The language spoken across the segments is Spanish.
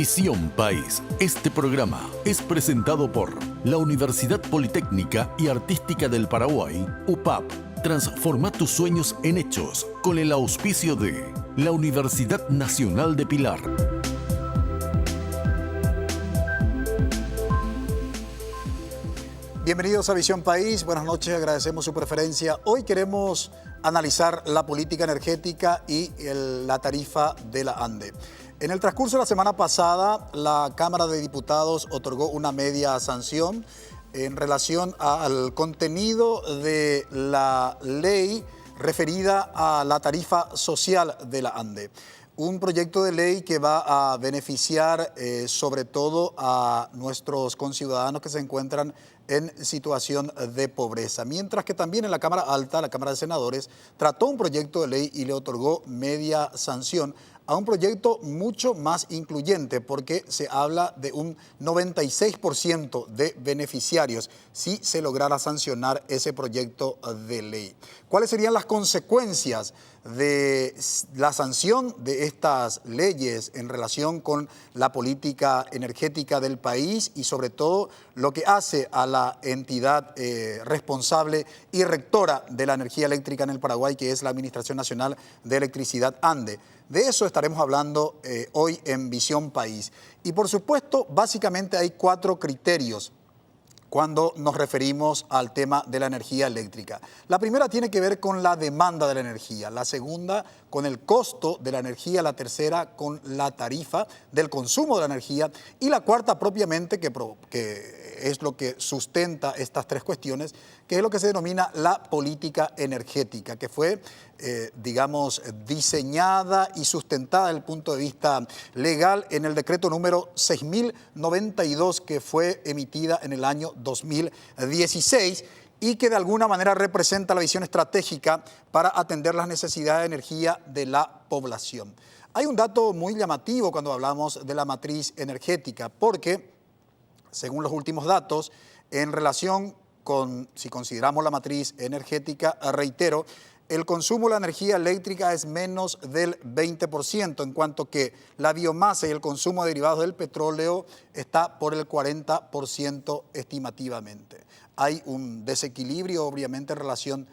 Visión País. Este programa es presentado por la Universidad Politécnica y Artística del Paraguay, UPAP. Transforma tus sueños en hechos con el auspicio de la Universidad Nacional de Pilar. Bienvenidos a Visión País, buenas noches, agradecemos su preferencia. Hoy queremos analizar la política energética y la tarifa de la ANDE. En el transcurso de la semana pasada, la Cámara de Diputados otorgó una media sanción en relación al contenido de la ley referida a la tarifa social de la ANDE. Un proyecto de ley que va a beneficiar sobre todo a nuestros conciudadanos que se encuentran en situación de pobreza. Mientras que también en la Cámara Alta, la Cámara de Senadores, trató un proyecto de ley y le otorgó media sanción a un proyecto mucho más incluyente, porque se habla de un 96% de beneficiarios si se lograra sancionar ese proyecto de ley. ¿Cuáles serían las consecuencias de la sanción de estas leyes en relación con la política energética del país y sobre todo lo que hace a la entidad responsable y rectora de la energía eléctrica en el Paraguay, que es la Administración Nacional de Electricidad ANDE? De eso estaremos hablando hoy en Visión País. Y por supuesto, básicamente hay 4 criterios cuando nos referimos al tema de la energía eléctrica. La primera tiene que ver con la demanda de la energía, la segunda con el costo de la energía, la tercera con la tarifa del consumo de la energía y la cuarta propiamente, que es lo que sustenta estas 3 cuestiones, que es lo que se denomina la política energética, que fue, diseñada y sustentada desde el punto de vista legal en el decreto número 6092, que fue emitida en el año 2016 y que de alguna manera representa la visión estratégica para atender las necesidades de energía de la población. Hay un dato muy llamativo cuando hablamos de la matriz energética, porque según los últimos datos, en relación con, si consideramos la matriz energética, reitero, el consumo de la energía eléctrica es menos del 20%, en cuanto que la biomasa y el consumo de derivados del petróleo está por el 40% estimativamente. Hay un desequilibrio, obviamente, en relación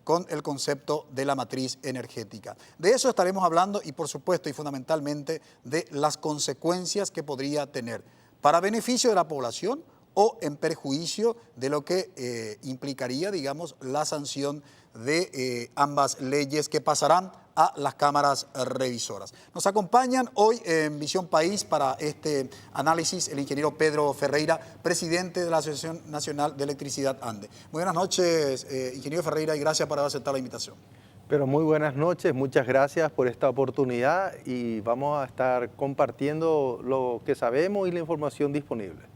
con el concepto de la matriz energética. De eso estaremos hablando y, por supuesto, y fundamentalmente, de las consecuencias que podría tener para beneficio de la población o en perjuicio de lo que implicaría, digamos, la sanción de ambas leyes que pasarán a las cámaras revisoras. Nos acompañan hoy en Visión País para este análisis el ingeniero Pedro Ferreira, presidente de la Asociación Nacional de Electricidad ANDE. Muy buenas noches, ingeniero Ferreira, y gracias por aceptar la invitación. Pero muy buenas noches, muchas gracias por esta oportunidad y vamos a estar compartiendo lo que sabemos y la información disponible.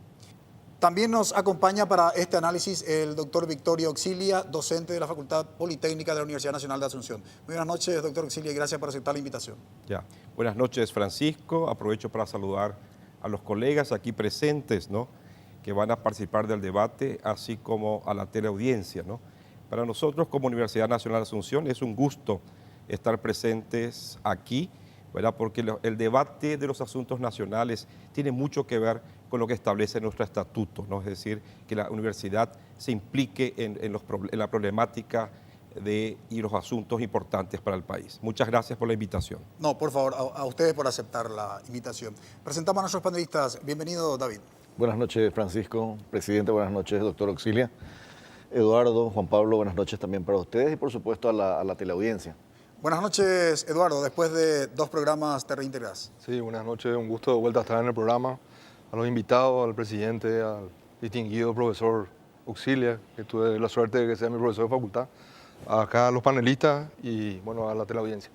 También nos acompaña para este análisis el doctor Victorio Auxilia, docente de la Facultad Politécnica de la Universidad Nacional de Asunción. Muy buenas noches, doctor Auxilia, y gracias por aceptar la invitación. Ya. Buenas noches, Francisco. Aprovecho para saludar a los colegas aquí presentes, ¿no?, que van a participar del debate, así como a la teleaudiencia, ¿no? Para nosotros, como Universidad Nacional de Asunción, es un gusto estar presentes aquí, ¿verdad?, porque el debate de los asuntos nacionales tiene mucho que ver con lo que establece nuestro estatuto, ¿no? Es decir, que la universidad se implique en la problemática y los asuntos importantes para el país. Muchas gracias por la invitación. No, por favor, a ustedes por aceptar la invitación. Presentamos a nuestros panelistas. Bienvenido, David. Buenas noches, Francisco. Presidente, buenas noches, doctor Auxilia. Eduardo, Juan Pablo, buenas noches también para ustedes y por supuesto a la teleaudiencia. Buenas noches, Eduardo. Después de 2 programas te reintegras. Sí, buenas noches. Un gusto de vuelta estar en el programa. A los invitados, al presidente, al distinguido profesor Auxilia, que tuve la suerte de que sea mi profesor de facultad, acá a los panelistas y bueno, a la teleaudiencia.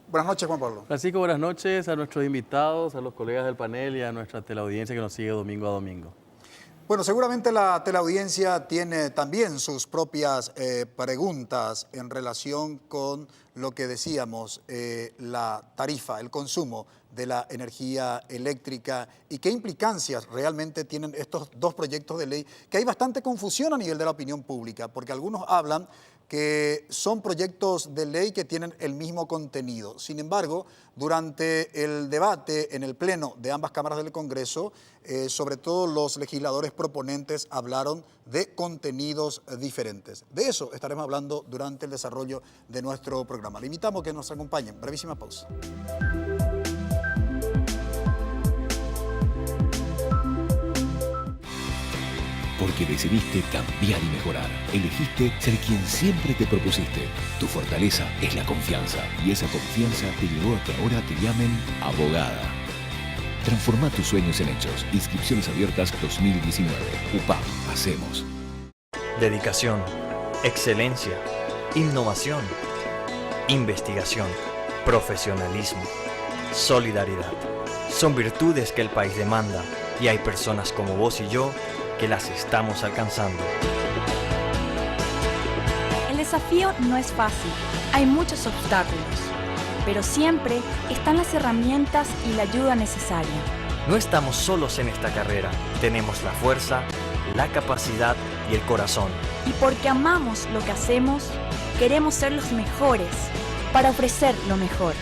Buenas noches, Juan Pablo. Francisco, buenas noches a nuestros invitados, a los colegas del panel y a nuestra teleaudiencia que nos sigue domingo a domingo. Bueno, seguramente la teleaudiencia tiene también sus propias preguntas en relación con lo que decíamos, la tarifa, el consumo de la energía eléctrica y qué implicancias realmente tienen estos dos proyectos de ley, que hay bastante confusión a nivel de la opinión pública, porque algunos hablan que son proyectos de ley que tienen el mismo contenido. Sin embargo, durante el debate en el Pleno de ambas cámaras del Congreso, sobre todo los legisladores proponentes hablaron de contenidos diferentes. De eso estaremos hablando durante el desarrollo de nuestro programa. Le invitamos a que nos acompañen. Brevísima pausa. Porque decidiste cambiar y mejorar. Elegiste ser quien siempre te propusiste. Tu fortaleza es la confianza. Y esa confianza te llevó a que ahora te llamen abogada. Transforma tus sueños en hechos. Inscripciones abiertas 2019. UPAP. Hacemos. Dedicación, excelencia, innovación, investigación, profesionalismo, solidaridad. Son virtudes que el país demanda y hay personas como vos y yo que las estamos alcanzando. El desafío no es fácil, hay muchos obstáculos, pero siempre están las herramientas y la ayuda necesaria. No estamos solos en esta carrera, tenemos la fuerza, la capacidad y el corazón. Y porque amamos lo que hacemos, queremos ser los mejores para ofrecer lo mejor.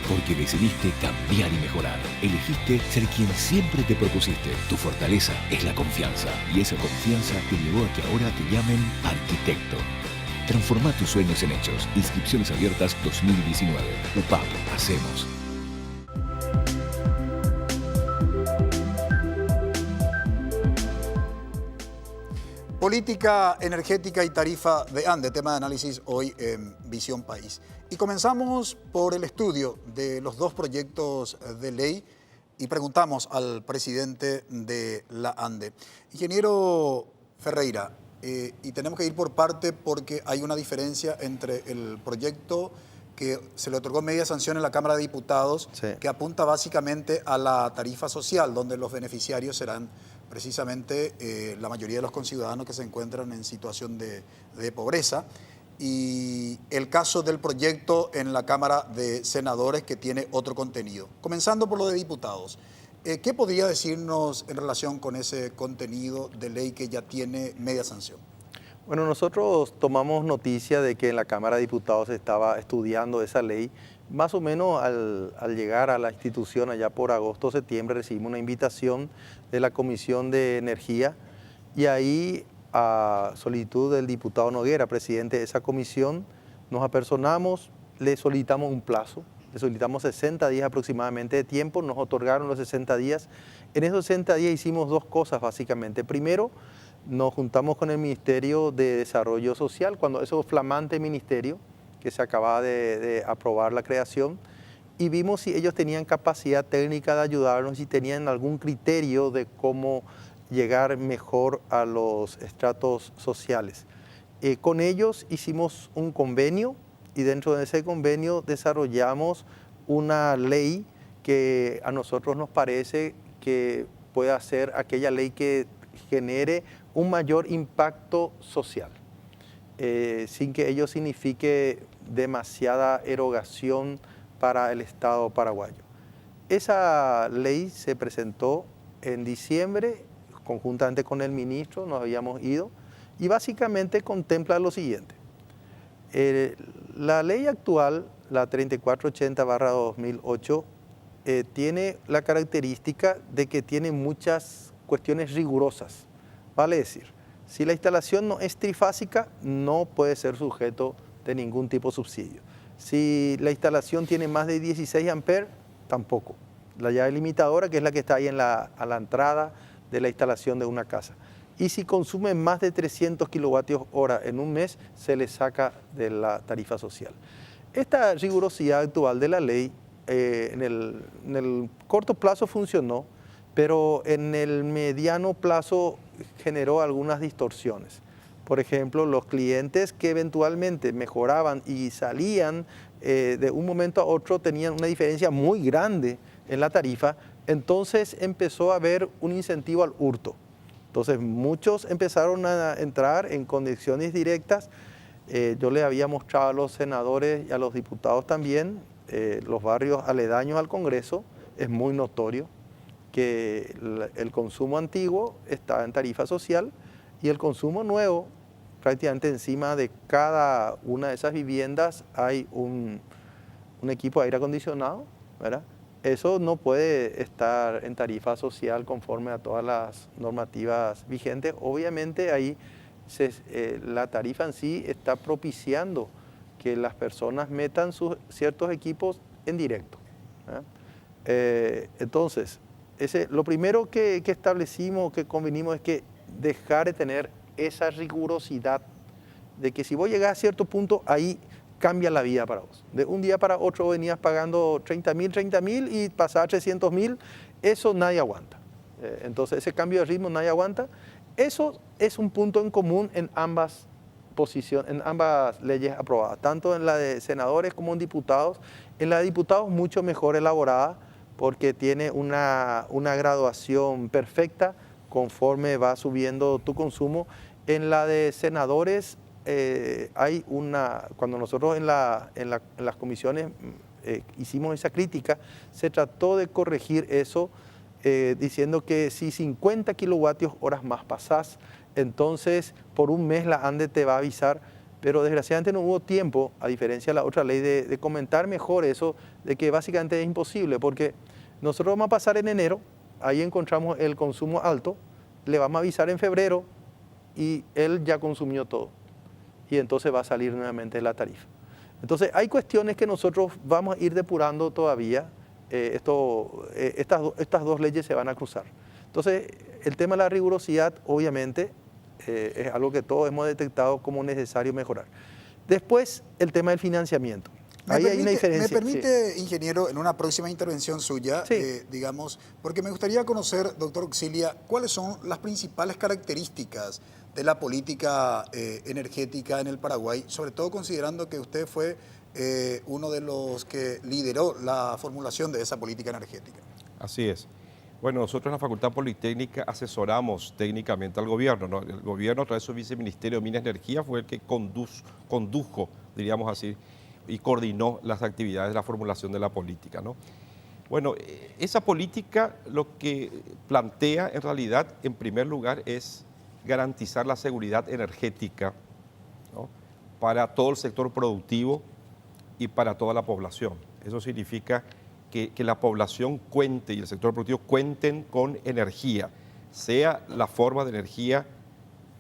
Porque decidiste cambiar y mejorar. Elegiste ser quien siempre te propusiste. Tu fortaleza es la confianza. Y esa confianza te llevó a que ahora te llamen arquitecto. Transforma tus sueños en hechos. Inscripciones abiertas 2019. UPAP. Hacemos. Política energética y tarifa de ANDE, tema de análisis hoy en Visión País. Y comenzamos por el estudio de los dos proyectos de ley y preguntamos al presidente de la ANDE. Ingeniero Ferreira, y tenemos que ir por parte porque hay una diferencia entre el proyecto que se le otorgó media sanción en la Cámara de Diputados, Sí. que apunta básicamente a la tarifa social, donde los beneficiarios serán precisamente la mayoría de los conciudadanos que se encuentran en situación de pobreza, y el caso del proyecto en la Cámara de Senadores, que tiene otro contenido. Comenzando por lo de diputados, ¿qué podría decirnos en relación con ese contenido de ley que ya tiene media sanción? Bueno, nosotros tomamos noticia de que en la Cámara de Diputados se estaba estudiando esa ley. Más o menos al llegar a la institución allá por agosto o septiembre recibimos una invitación de la Comisión de Energía y ahí, a solicitud del diputado Noguera, presidente de esa comisión, nos apersonamos, le solicitamos un plazo, le solicitamos 60 días aproximadamente de tiempo, nos otorgaron los 60 días. En esos 60 días hicimos dos cosas básicamente. Primero, nos juntamos con el Ministerio de Desarrollo Social, cuando ese flamante ministerio que se acababa de aprobar la creación, y vimos si ellos tenían capacidad técnica de ayudarnos, si tenían algún criterio de cómo llegar mejor a los estratos sociales. Con ellos hicimos un convenio y dentro de ese convenio desarrollamos una ley que a nosotros nos parece que puede ser aquella ley que genere un mayor impacto social, sin que ello signifique demasiada erogación para el Estado paraguayo. Esa ley se presentó en diciembre, conjuntamente con el ministro, nos habíamos ido, y básicamente contempla lo siguiente. La ley actual, la 3480/2008, tiene la característica de que tiene muchas cuestiones rigurosas. Vale decir, si la instalación no es trifásica, no puede ser sujeto de ningún tipo de subsidio. Si la instalación tiene más de 16 amperes, tampoco. La llave limitadora, que es la que está ahí a la entrada de la instalación de una casa. Y si consume más de 300 kilovatios hora en un mes, se le saca de la tarifa social. Esta rigurosidad actual de la ley en el corto plazo funcionó, pero en el mediano plazo generó algunas distorsiones. Por ejemplo, los clientes que eventualmente mejoraban y salían de un momento a otro tenían una diferencia muy grande en la tarifa, entonces empezó a haber un incentivo al hurto. Entonces muchos empezaron a entrar en conexiones directas. Yo le había mostrado a los senadores y a los diputados también, los barrios aledaños al Congreso, es muy notorio que el consumo antiguo está en tarifa social y el consumo nuevo, prácticamente encima de cada una de esas viviendas hay un equipo de aire acondicionado, ¿verdad? Eso no puede estar en tarifa social conforme a todas las normativas vigentes. Obviamente ahí la tarifa en sí está propiciando que las personas metan ciertos equipos en directo, ¿verdad? Entonces, lo primero que establecimos, que convenimos, es que dejar de tener esa rigurosidad de que si vos llegás a cierto punto, ahí cambia la vida para vos. De un día para otro venías pagando 30.000 y pasar 300.000, eso nadie aguanta. Entonces, ese cambio de ritmo nadie aguanta. Eso es un punto en común en ambas posiciones, en ambas leyes aprobadas, tanto en la de senadores como en diputados. En la de diputados mucho mejor elaborada, porque tiene una graduación perfecta conforme va subiendo tu consumo. En la de senadores hay cuando nosotros en las comisiones hicimos esa crítica, se trató de corregir eso diciendo que si 50 kilovatios horas más pasás, entonces por un mes la ANDE te va a avisar. Pero desgraciadamente no hubo tiempo, a diferencia de la otra ley, de comentar mejor eso, de que básicamente es imposible, porque nosotros vamos a pasar en enero, ahí encontramos el consumo alto, le vamos a avisar en febrero y él ya consumió todo. Y entonces va a salir nuevamente la tarifa. Entonces hay cuestiones que nosotros vamos a ir depurando todavía, estas dos leyes se van a cruzar. Entonces el tema de la rigurosidad, obviamente, es algo que todos hemos detectado como necesario mejorar. Después, el tema del financiamiento. Ahí hay una diferencia. ¿Me permite, ingeniero, en una próxima intervención suya, digamos, porque me gustaría conocer, doctor Auxilia, cuáles son las principales características de la política energética en el Paraguay, sobre todo considerando que usted fue uno de los que lideró la formulación de esa política energética? Así es. Bueno, nosotros en la Facultad Politécnica asesoramos técnicamente al gobierno, ¿no? El gobierno, a través de su viceministerio de Minas y Energía, fue el que condujo, diríamos así, y coordinó las actividades de la formulación de la política, ¿no? Bueno, esa política lo que plantea en realidad, en primer lugar, es garantizar la seguridad energética, ¿no?, para todo el sector productivo y para toda la población. Eso significa que la población cuente y el sector productivo cuenten con energía, sea la forma de energía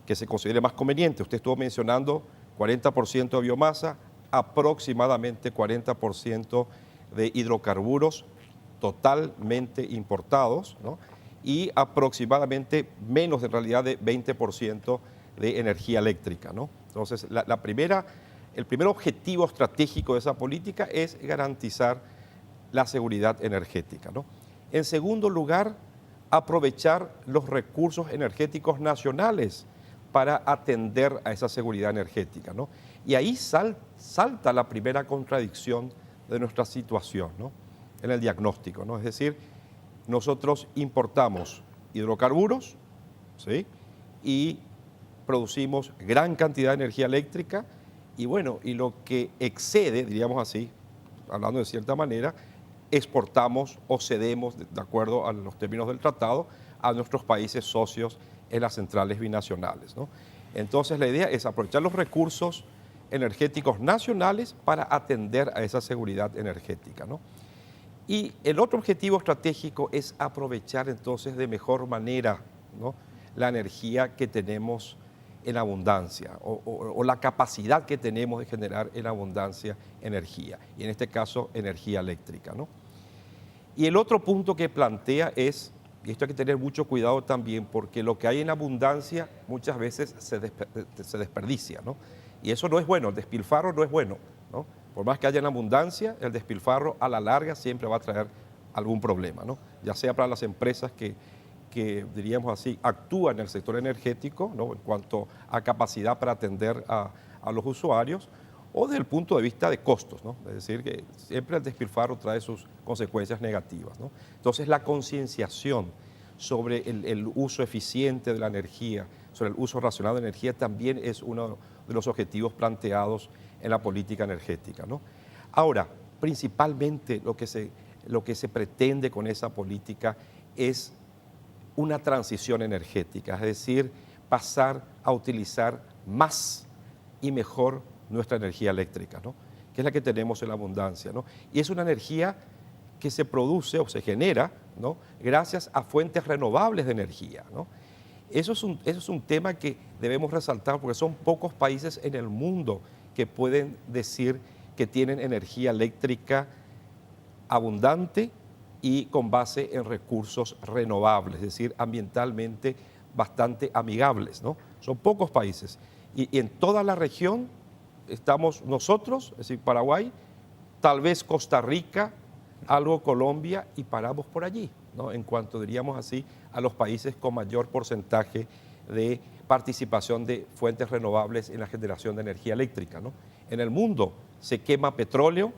que se considere más conveniente. Usted estuvo mencionando 40% de biomasa, aproximadamente 40% de hidrocarburos totalmente importados, ¿no?, y aproximadamente menos en realidad de 20% de energía eléctrica, ¿no? Entonces, el primer objetivo estratégico de esa política es garantizar la seguridad energética, ¿no? En segundo lugar, aprovechar los recursos energéticos nacionales para atender a esa seguridad energética, ¿no? Y ahí salta la primera contradicción de nuestra situación, ¿no?, en el diagnóstico, ¿no? Es decir, nosotros importamos hidrocarburos, ¿sí?, y producimos gran cantidad de energía eléctrica y bueno, y lo que excede, diríamos así, hablando de cierta manera, exportamos o cedemos, de acuerdo a los términos del tratado, a nuestros países socios en las centrales binacionales, ¿no? Entonces la idea es aprovechar los recursos energéticos nacionales para atender a esa seguridad energética, ¿no? Y el otro objetivo estratégico es aprovechar entonces de mejor manera, ¿no?, la energía que tenemos en abundancia o la capacidad que tenemos de generar en abundancia energía, y en este caso energía eléctrica, ¿no? Y el otro punto que plantea es, y esto hay que tener mucho cuidado también, porque lo que hay en abundancia muchas veces se desperdicia, ¿no? Y eso no es bueno, el despilfarro no es bueno, ¿no? Por más que haya en abundancia, el despilfarro a la larga siempre va a traer algún problema, ¿no? Ya sea para las empresas que diríamos así, actúan en el sector energético, ¿no?, en cuanto a capacidad para atender a los usuarios, o desde el punto de vista de costos, ¿no? Es decir, que siempre el despilfarro trae sus consecuencias negativas, ¿no? Entonces, la concienciación sobre el uso eficiente de la energía, sobre el uso racional de energía, también es uno de los objetivos planteados en la política energética, ¿no? Ahora, principalmente lo que se pretende con esa política es una transición energética, es decir, pasar a utilizar más y mejor nuestra energía eléctrica, ¿no? Que es la que tenemos en abundancia, ¿no? Y es una energía que se produce o se genera, ¿no? Gracias a fuentes renovables de energía, ¿no? Eso es un tema que debemos resaltar porque son pocos países en el mundo que pueden decir que tienen energía eléctrica abundante y con base en recursos renovables, es decir, ambientalmente bastante amigables, ¿no? Son pocos países. Y en toda la región estamos nosotros, es decir, Paraguay, tal vez Costa Rica, algo Colombia y paramos por allí, ¿no? En cuanto, diríamos así, a los países con mayor porcentaje de participación de fuentes renovables en la generación de energía eléctrica, ¿no? En el mundo se quema petróleo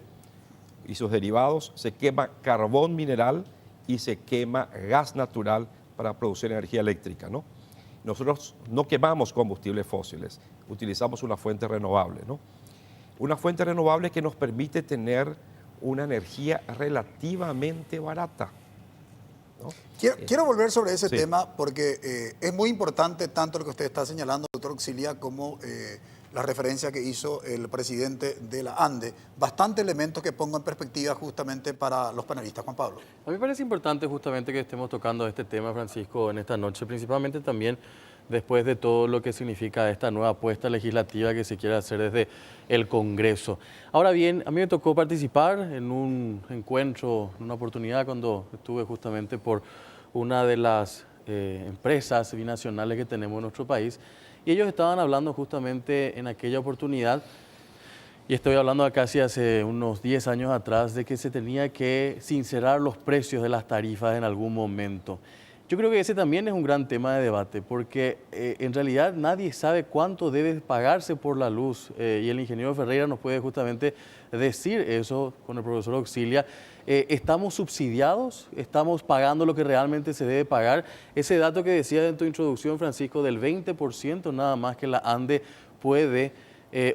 y sus derivados, se quema carbón mineral y se quema gas natural para producir energía eléctrica, ¿no? Nosotros no quemamos combustibles fósiles, utilizamos una fuente renovable, ¿no? Una fuente renovable que nos permite tener una energía relativamente barata, ¿no? Quiero volver sobre ese sí. tema porque es muy importante tanto lo que usted está señalando, doctor Auxilia, como la referencia que hizo el presidente de la ANDE. Bastante elementos que pongo en perspectiva justamente para los panelistas. Juan Pablo. A mí me parece importante justamente que estemos tocando este tema, Francisco, en esta noche, principalmente también después de todo lo que significa esta nueva apuesta legislativa que se quiere hacer desde el Congreso. Ahora bien, a mí me tocó participar en un encuentro, en una oportunidad cuando estuve justamente por una de las empresas binacionales que tenemos en nuestro país, y ellos estaban hablando justamente en aquella oportunidad, y estoy hablando casi hace unos 10 años atrás, de que se tenía que sincerar los precios de las tarifas en algún momento. Yo creo que ese también es un gran tema de debate, porque en realidad nadie sabe cuánto debe pagarse por la luz, y el ingeniero Ferreira nos puede justamente decir eso con el profesor Auxilia. ¿Estamos subsidiados? ¿Estamos pagando lo que realmente se debe pagar? Ese dato que decías en tu introducción, Francisco, del 20% nada más que la ANDE puede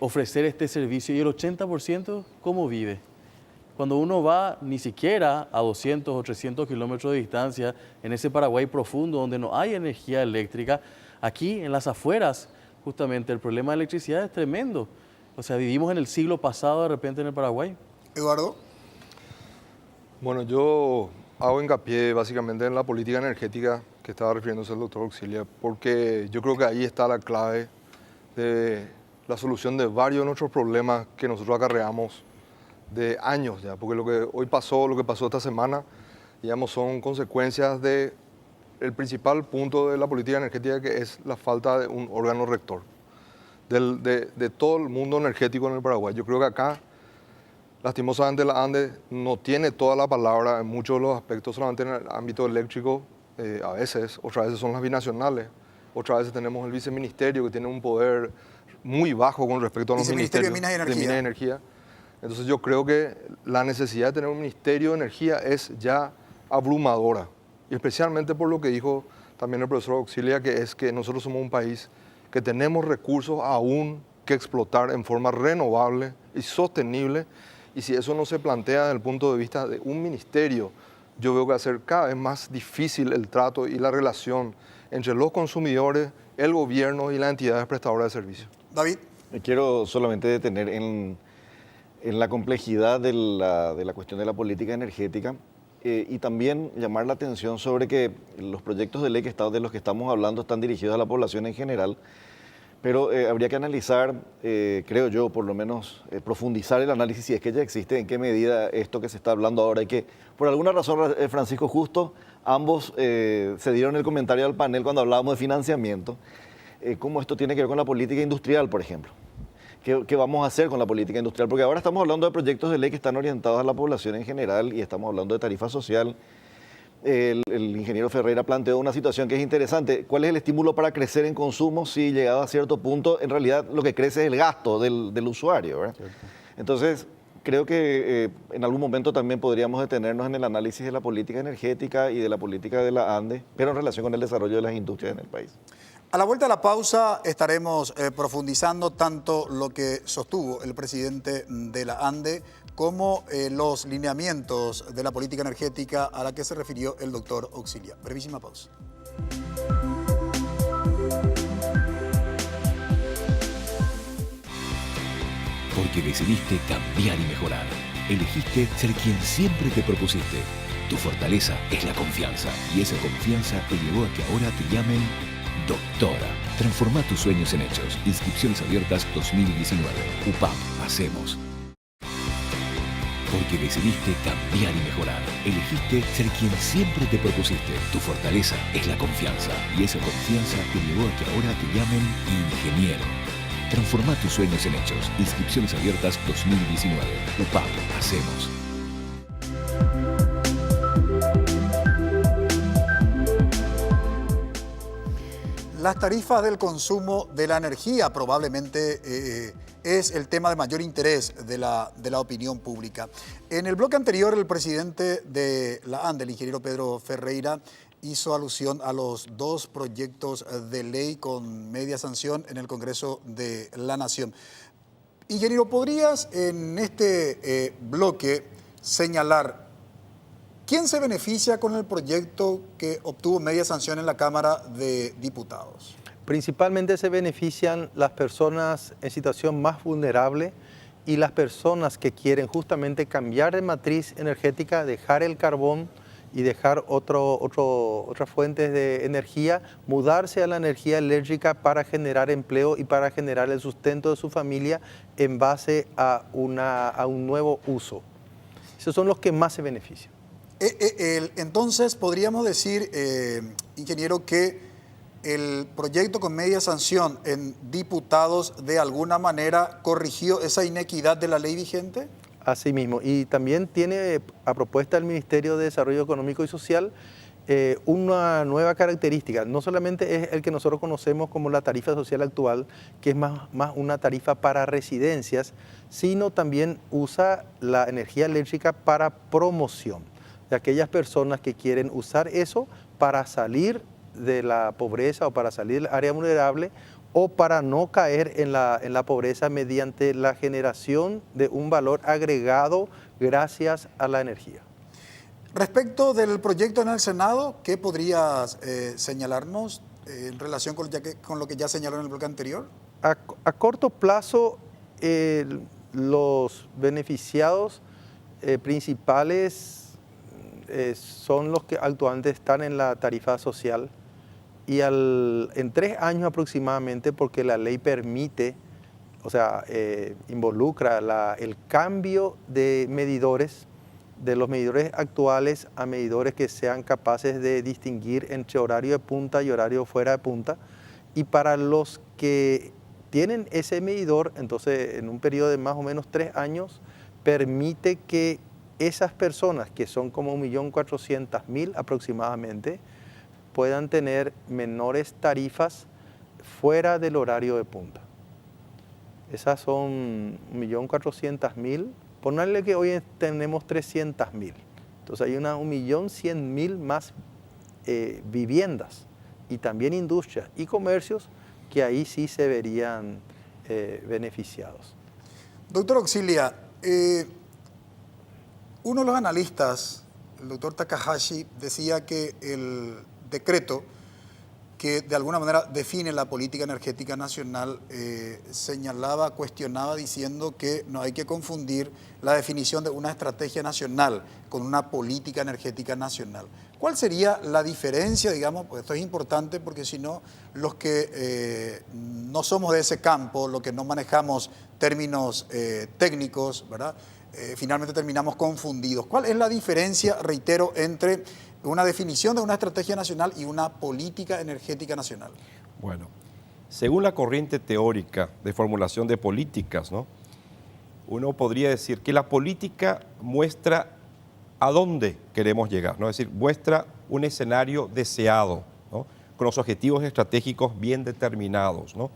ofrecer este servicio, y el 80%, ¿cómo vive? Cuando uno va ni siquiera a 200 o 300 kilómetros de distancia en ese Paraguay profundo donde no hay energía eléctrica, aquí en las afueras justamente el problema de electricidad es tremendo. O sea, vivimos en el siglo pasado de repente en el Paraguay. Eduardo. Bueno, yo hago hincapié básicamente en la política energética que estaba refiriéndose el doctor Auxilia, porque yo creo que ahí está la clave de la solución de varios de nuestros problemas que nosotros acarreamos de años ya, porque lo que hoy pasó, lo que pasó esta semana, digamos, son consecuencias de el principal punto de la política energética, que es la falta de un órgano rector de todo el mundo energético en el Paraguay. Yo creo que acá, lastimosamente, la ANDE no tiene toda la palabra en muchos de los aspectos, solamente en el ámbito eléctrico, a veces, otras veces son las binacionales, otras veces tenemos el viceministerio, que tiene un poder muy bajo con respecto a los ministerios de Minas y Energía. de Minas y Energía. Entonces yo creo que la necesidad de tener un ministerio de energía es ya abrumadora, y especialmente por lo que dijo también el profesor Auxilia, que es que nosotros somos un país que tenemos recursos aún que explotar en forma renovable y sostenible, y si eso no se plantea desde el punto de vista de un ministerio, yo veo que va a ser cada vez más difícil el trato y la relación entre los consumidores, el gobierno y las entidades prestadoras de servicios. David. Me quiero solamente detener en la complejidad de la cuestión de la política energética, y también llamar la atención sobre que los proyectos de ley de los que estamos hablando están dirigidos a la población en general, pero habría que analizar, creo yo, por lo menos profundizar el análisis, si es que ya existe, en qué medida esto que se está hablando ahora, y que por alguna razón, Francisco, justo ambos se dieron el comentario al panel cuando hablábamos de financiamiento, cómo esto tiene que ver con la política industrial, por ejemplo. ¿Qué vamos a hacer con la política industrial? Porque ahora estamos hablando de proyectos de ley que están orientados a la población en general, y estamos hablando de tarifa social. El ingeniero Ferreira planteó una situación que es interesante. ¿Cuál es el estímulo para crecer en consumo si, llegado a cierto punto, en realidad lo que crece es el gasto del usuario, ¿verdad? Entonces, creo que en algún momento también podríamos detenernos en el análisis de la política energética y de la política de la ANDE, pero en relación con el desarrollo de las industrias en el país. A la vuelta de la pausa estaremos profundizando tanto lo que sostuvo el presidente de la ANDE como los lineamientos de la política energética a la que se refirió el doctor Auxilia. Brevísima pausa. Porque decidiste cambiar y mejorar. Elegiste ser quien siempre te propusiste. Tu fortaleza es la confianza. Y esa confianza te llevó a que ahora te llamen Doctora. Transforma tus sueños en hechos. Inscripciones abiertas 2019. UPAP. Hacemos. Porque decidiste cambiar y mejorar. Elegiste ser quien siempre te propusiste. Tu fortaleza es la confianza. Y esa confianza te llevó a que ahora te llamen ingeniero. Transforma tus sueños en hechos. Inscripciones abiertas 2019. UPAP. Hacemos. Las tarifas del consumo de la energía probablemente es el tema de mayor interés de la opinión pública. En el bloque anterior, el presidente de la ANDE, el ingeniero Pedro Ferreira, hizo alusión a los dos proyectos de ley con media sanción en el Congreso de la Nación. Ingeniero, ¿podrías en este bloque señalar quién se beneficia con el proyecto que obtuvo media sanción en la Cámara de Diputados? Principalmente se benefician las personas en situación más vulnerable y las personas que quieren justamente cambiar de matriz energética, dejar el carbón y dejar otras fuentes de energía, mudarse a la energía eléctrica para generar empleo y para generar el sustento de su familia en base a un nuevo uso. Esos son los que más se benefician. Entonces, podríamos decir, ingeniero, que el proyecto con media sanción en diputados de alguna manera corrigió esa inequidad de la ley vigente. Así mismo, y también tiene a propuesta del Ministerio de Desarrollo Económico y Social una nueva característica. No solamente es el que nosotros conocemos como la tarifa social actual, que es más una tarifa para residencias, sino también usa la energía eléctrica para promoción de aquellas personas que quieren usar eso para salir de la pobreza o para salir del área vulnerable o para no caer en la pobreza mediante la generación de un valor agregado gracias a la energía. Respecto del proyecto en el Senado, ¿qué podrías señalarnos en relación con lo que ya señaló en el bloque anterior? A corto plazo, los beneficiados principales son los que actualmente están en la tarifa social y en 3 años aproximadamente, porque la ley permite, o sea, involucra el cambio de medidores, de los medidores actuales a medidores que sean capaces de distinguir entre horario de punta y horario fuera de punta. Y para los que tienen ese medidor, entonces en un periodo de más o menos 3 años, permite que esas personas, que son como 1.400.000 aproximadamente, puedan tener menores tarifas fuera del horario de punta. Esas son 1.400.000. Ponerle que hoy tenemos 300.000. Entonces hay 1.100.000 más viviendas y también industrias y comercios que ahí sí se verían beneficiados. Doctor Auxilia, uno de los analistas, el doctor Takahashi, decía que el decreto que de alguna manera define la política energética nacional, cuestionaba diciendo que no hay que confundir la definición de una estrategia nacional con una política energética nacional. ¿Cuál sería la diferencia, digamos? Pues esto es importante porque si no, los que no somos de ese campo, los que no manejamos términos técnicos, ¿verdad? Finalmente terminamos confundidos. ¿Cuál es la diferencia, reitero, entre una definición de una estrategia nacional y una política energética nacional? Bueno, según la corriente teórica de formulación de políticas, ¿no?, uno podría decir que la política muestra a dónde queremos llegar, ¿no? Es decir, muestra un escenario deseado, ¿no?, con los objetivos estratégicos bien determinados, ¿no?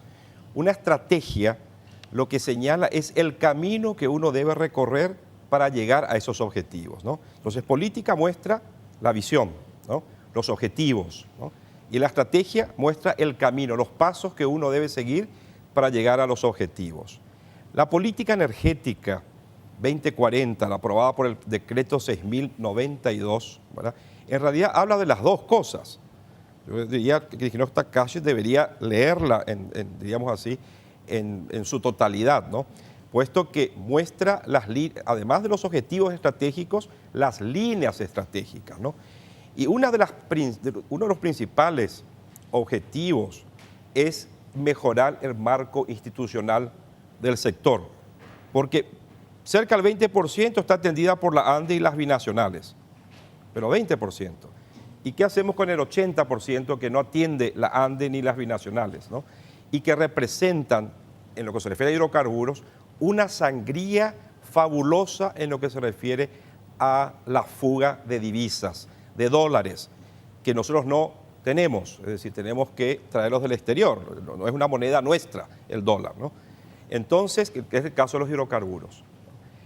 Una estrategia lo que señala es el camino que uno debe recorrer para llegar a esos objetivos, ¿no? Entonces, política muestra la visión, ¿no? Los objetivos, ¿no? Y la estrategia muestra el camino, los pasos que uno debe seguir para llegar a los objetivos. La política energética 2040, la aprobada por el decreto 6092, ¿verdad?, en realidad habla de las dos cosas. Yo diría que Cristina Takashi debería leerla, diríamos así, en su totalidad, ¿no? Puesto que muestra, además de los objetivos estratégicos, las líneas estratégicas, ¿no? Y uno de los principales objetivos es mejorar el marco institucional del sector, porque cerca del 20% está atendida por la ANDE y las binacionales, pero 20%. ¿Y qué hacemos con el 80% que no atiende la ANDE ni las binacionales, ¿no? Y que representan, en lo que se refiere a hidrocarburos, una sangría fabulosa en lo que se refiere a la fuga de divisas, de dólares, que nosotros no tenemos, es decir, tenemos que traerlos del exterior, no es una moneda nuestra el dólar, ¿no? Entonces, que es el caso de los hidrocarburos.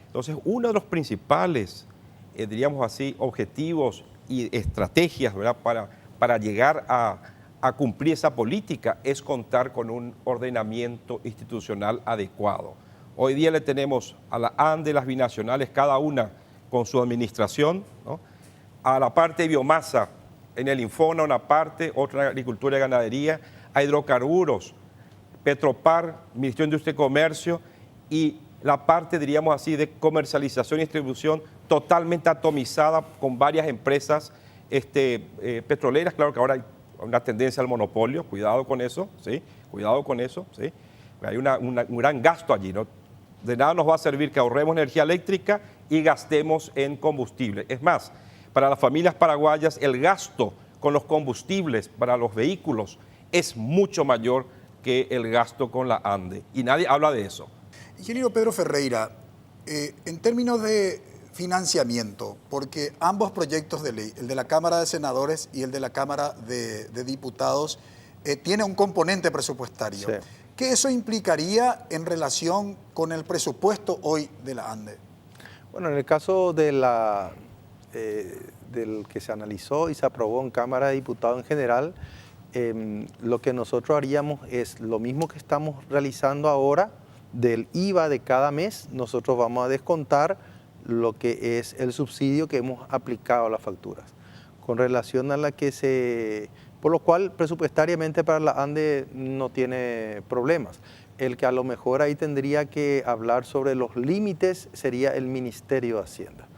Entonces, uno de los principales, diríamos así, objetivos y estrategias, ¿verdad?, para llegar a cumplir esa política es contar con un ordenamiento institucional adecuado. Hoy día le tenemos a la ANDE, las binacionales, cada una con su administración, ¿no? A la parte de biomasa, en el Infona una parte, otra en agricultura y ganadería, a hidrocarburos, Petropar, Ministerio de Industria y Comercio, y la parte, diríamos así, de comercialización y distribución totalmente atomizada con varias empresas petroleras. Claro que ahora hay una tendencia al monopolio, cuidado con eso, ¿sí? Cuidado con eso, ¿sí? Hay un gran gasto allí, ¿no? De nada nos va a servir que ahorremos energía eléctrica y gastemos en combustible. Es más, para las familias paraguayas el gasto con los combustibles para los vehículos es mucho mayor que el gasto con la ANDE. Y nadie habla de eso. Ingeniero Pedro Ferreira, en términos de financiamiento, porque ambos proyectos de ley, el de la Cámara de Senadores y el de la Cámara de Diputados, tiene un componente presupuestario. Sí. ¿Qué eso implicaría en relación con el presupuesto hoy de la ANDE? Bueno, en el caso de del que se analizó y se aprobó en Cámara de Diputados en general, lo que nosotros haríamos es lo mismo que estamos realizando ahora. Del IVA de cada mes, nosotros vamos a descontar lo que es el subsidio que hemos aplicado a las facturas. Con relación a la que por lo cual presupuestariamente para la ANDE no tiene problemas. El que a lo mejor ahí tendría que hablar sobre los límites sería el Ministerio de Hacienda,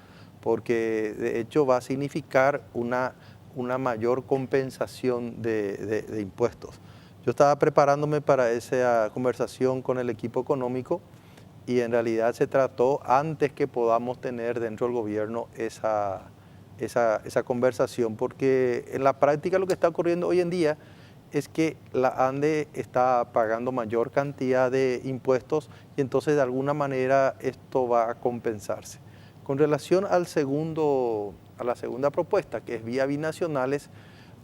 porque de hecho va a significar una mayor compensación de impuestos. Yo estaba preparándome para esa conversación con el equipo económico y en realidad se trató antes que podamos tener dentro del gobierno esa conversación, porque en la práctica lo que está ocurriendo hoy en día es que la ANDE está pagando mayor cantidad de impuestos y entonces de alguna manera esto va a compensarse. Con relación a la segunda propuesta, que es vía binacionales,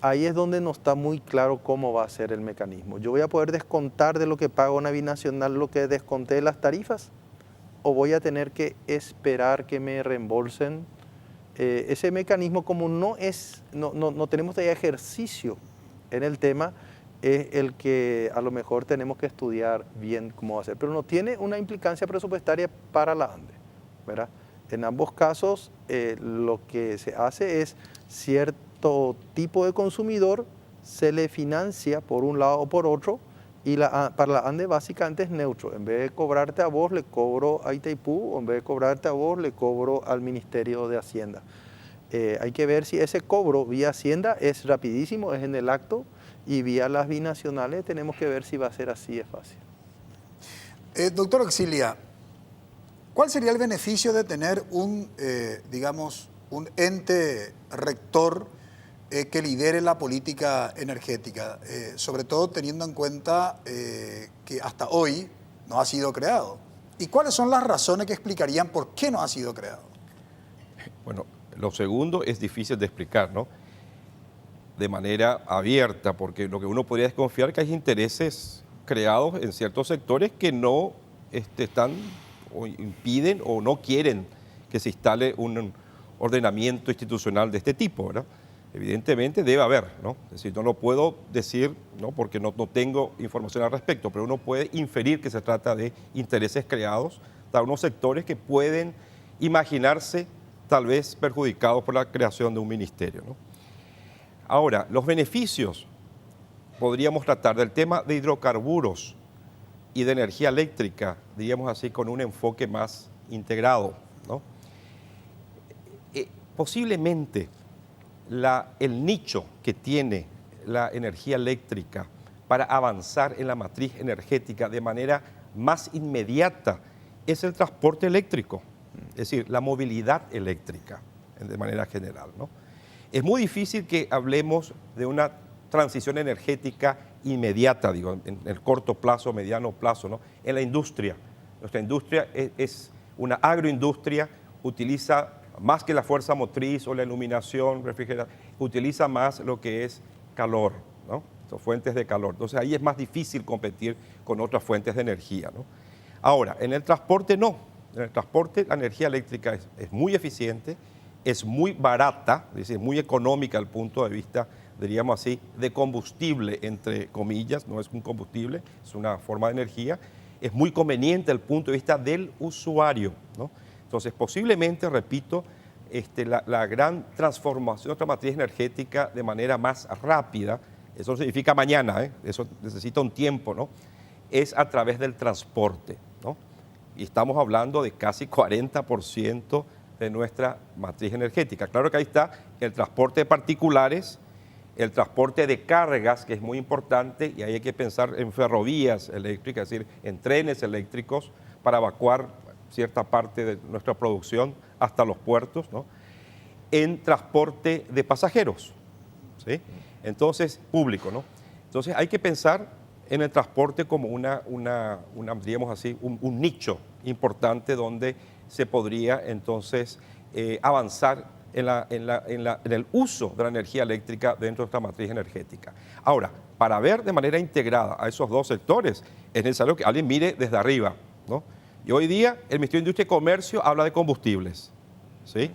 ahí es donde no está muy claro cómo va a ser el mecanismo. ¿Yo voy a poder descontar de lo que pago una binacional lo que desconté de las tarifas? ¿O voy a tener que esperar que me reembolsen? Ese mecanismo, como no tenemos todavía ejercicio en el tema, es el que a lo mejor tenemos que estudiar bien cómo va a ser. Pero no tiene una implicancia presupuestaria para la ANDE, ¿verdad? En ambos casos lo que se hace es cierto tipo de consumidor se le financia por un lado o por otro y para la ANDE básicamente es neutro. En vez de cobrarte a vos, le cobro a Itaipú, o en vez de cobrarte a vos, le cobro al Ministerio de Hacienda. Hay que ver si ese cobro vía Hacienda es rapidísimo, es en el acto, y vía las binacionales tenemos que ver si va a ser así, es fácil. Doctor Auxilia, ¿cuál sería el beneficio de tener un ente rector que lidere la política energética, sobre todo teniendo en cuenta que hasta hoy no ha sido creado? ¿Y cuáles son las razones que explicarían por qué no ha sido creado? Bueno, lo segundo es difícil de explicar, ¿no? De manera abierta, porque lo que uno podría desconfiar es que hay intereses creados en ciertos sectores que no están o impiden o no quieren que se instale un ordenamiento institucional de este tipo, ¿verdad? Evidentemente debe haber, ¿no? Es decir, no lo puedo decir, ¿no? Porque no tengo información al respecto, pero uno puede inferir que se trata de intereses creados para unos sectores que pueden imaginarse tal vez perjudicados por la creación de un ministerio, ¿no? Ahora, los beneficios, podríamos tratar del tema de hidrocarburos y de energía eléctrica, diríamos así, con un enfoque más integrado, ¿no? Posiblemente el nicho que tiene la energía eléctrica para avanzar en la matriz energética de manera más inmediata es el transporte eléctrico, es decir, la movilidad eléctrica de manera general, ¿no? Es muy difícil que hablemos de una transición energética inmediata, digo, en el corto plazo, mediano plazo, ¿no? En la industria. Nuestra industria es una agroindustria, utiliza más que la fuerza motriz o la iluminación, refrigeración, utiliza más lo que es calor, ¿no? Son fuentes de calor. Entonces ahí es más difícil competir con otras fuentes de energía, ¿no? Ahora, en el transporte no. En el transporte la energía eléctrica es muy eficiente, es muy barata, es decir, muy económica al punto de vista, diríamos así, de combustible, entre comillas, no es un combustible, es una forma de energía, es muy conveniente al punto de vista del usuario, ¿no? Entonces, posiblemente, repito, la gran transformación de nuestra matriz energética de manera más rápida, eso no significa mañana, eso necesita un tiempo, ¿no? Es a través del transporte, ¿no? Y estamos hablando de casi 40% de nuestra matriz energética. Claro que ahí está el transporte de particulares, el transporte de cargas, que es muy importante, y ahí hay que pensar en ferrovías eléctricas, es decir, en trenes eléctricos para evacuar cierta parte de nuestra producción hasta los puertos, ¿no? En transporte de pasajeros, ¿sí? Entonces, público, ¿no? Entonces hay que pensar en el transporte como diríamos así, un nicho importante donde se podría entonces avanzar en el uso de la energía eléctrica dentro de esta matriz energética. Ahora, para ver de manera integrada a esos dos sectores, es necesario que alguien mire desde arriba, ¿no? Y hoy día el Ministerio de Industria y Comercio habla de combustibles, ¿sí?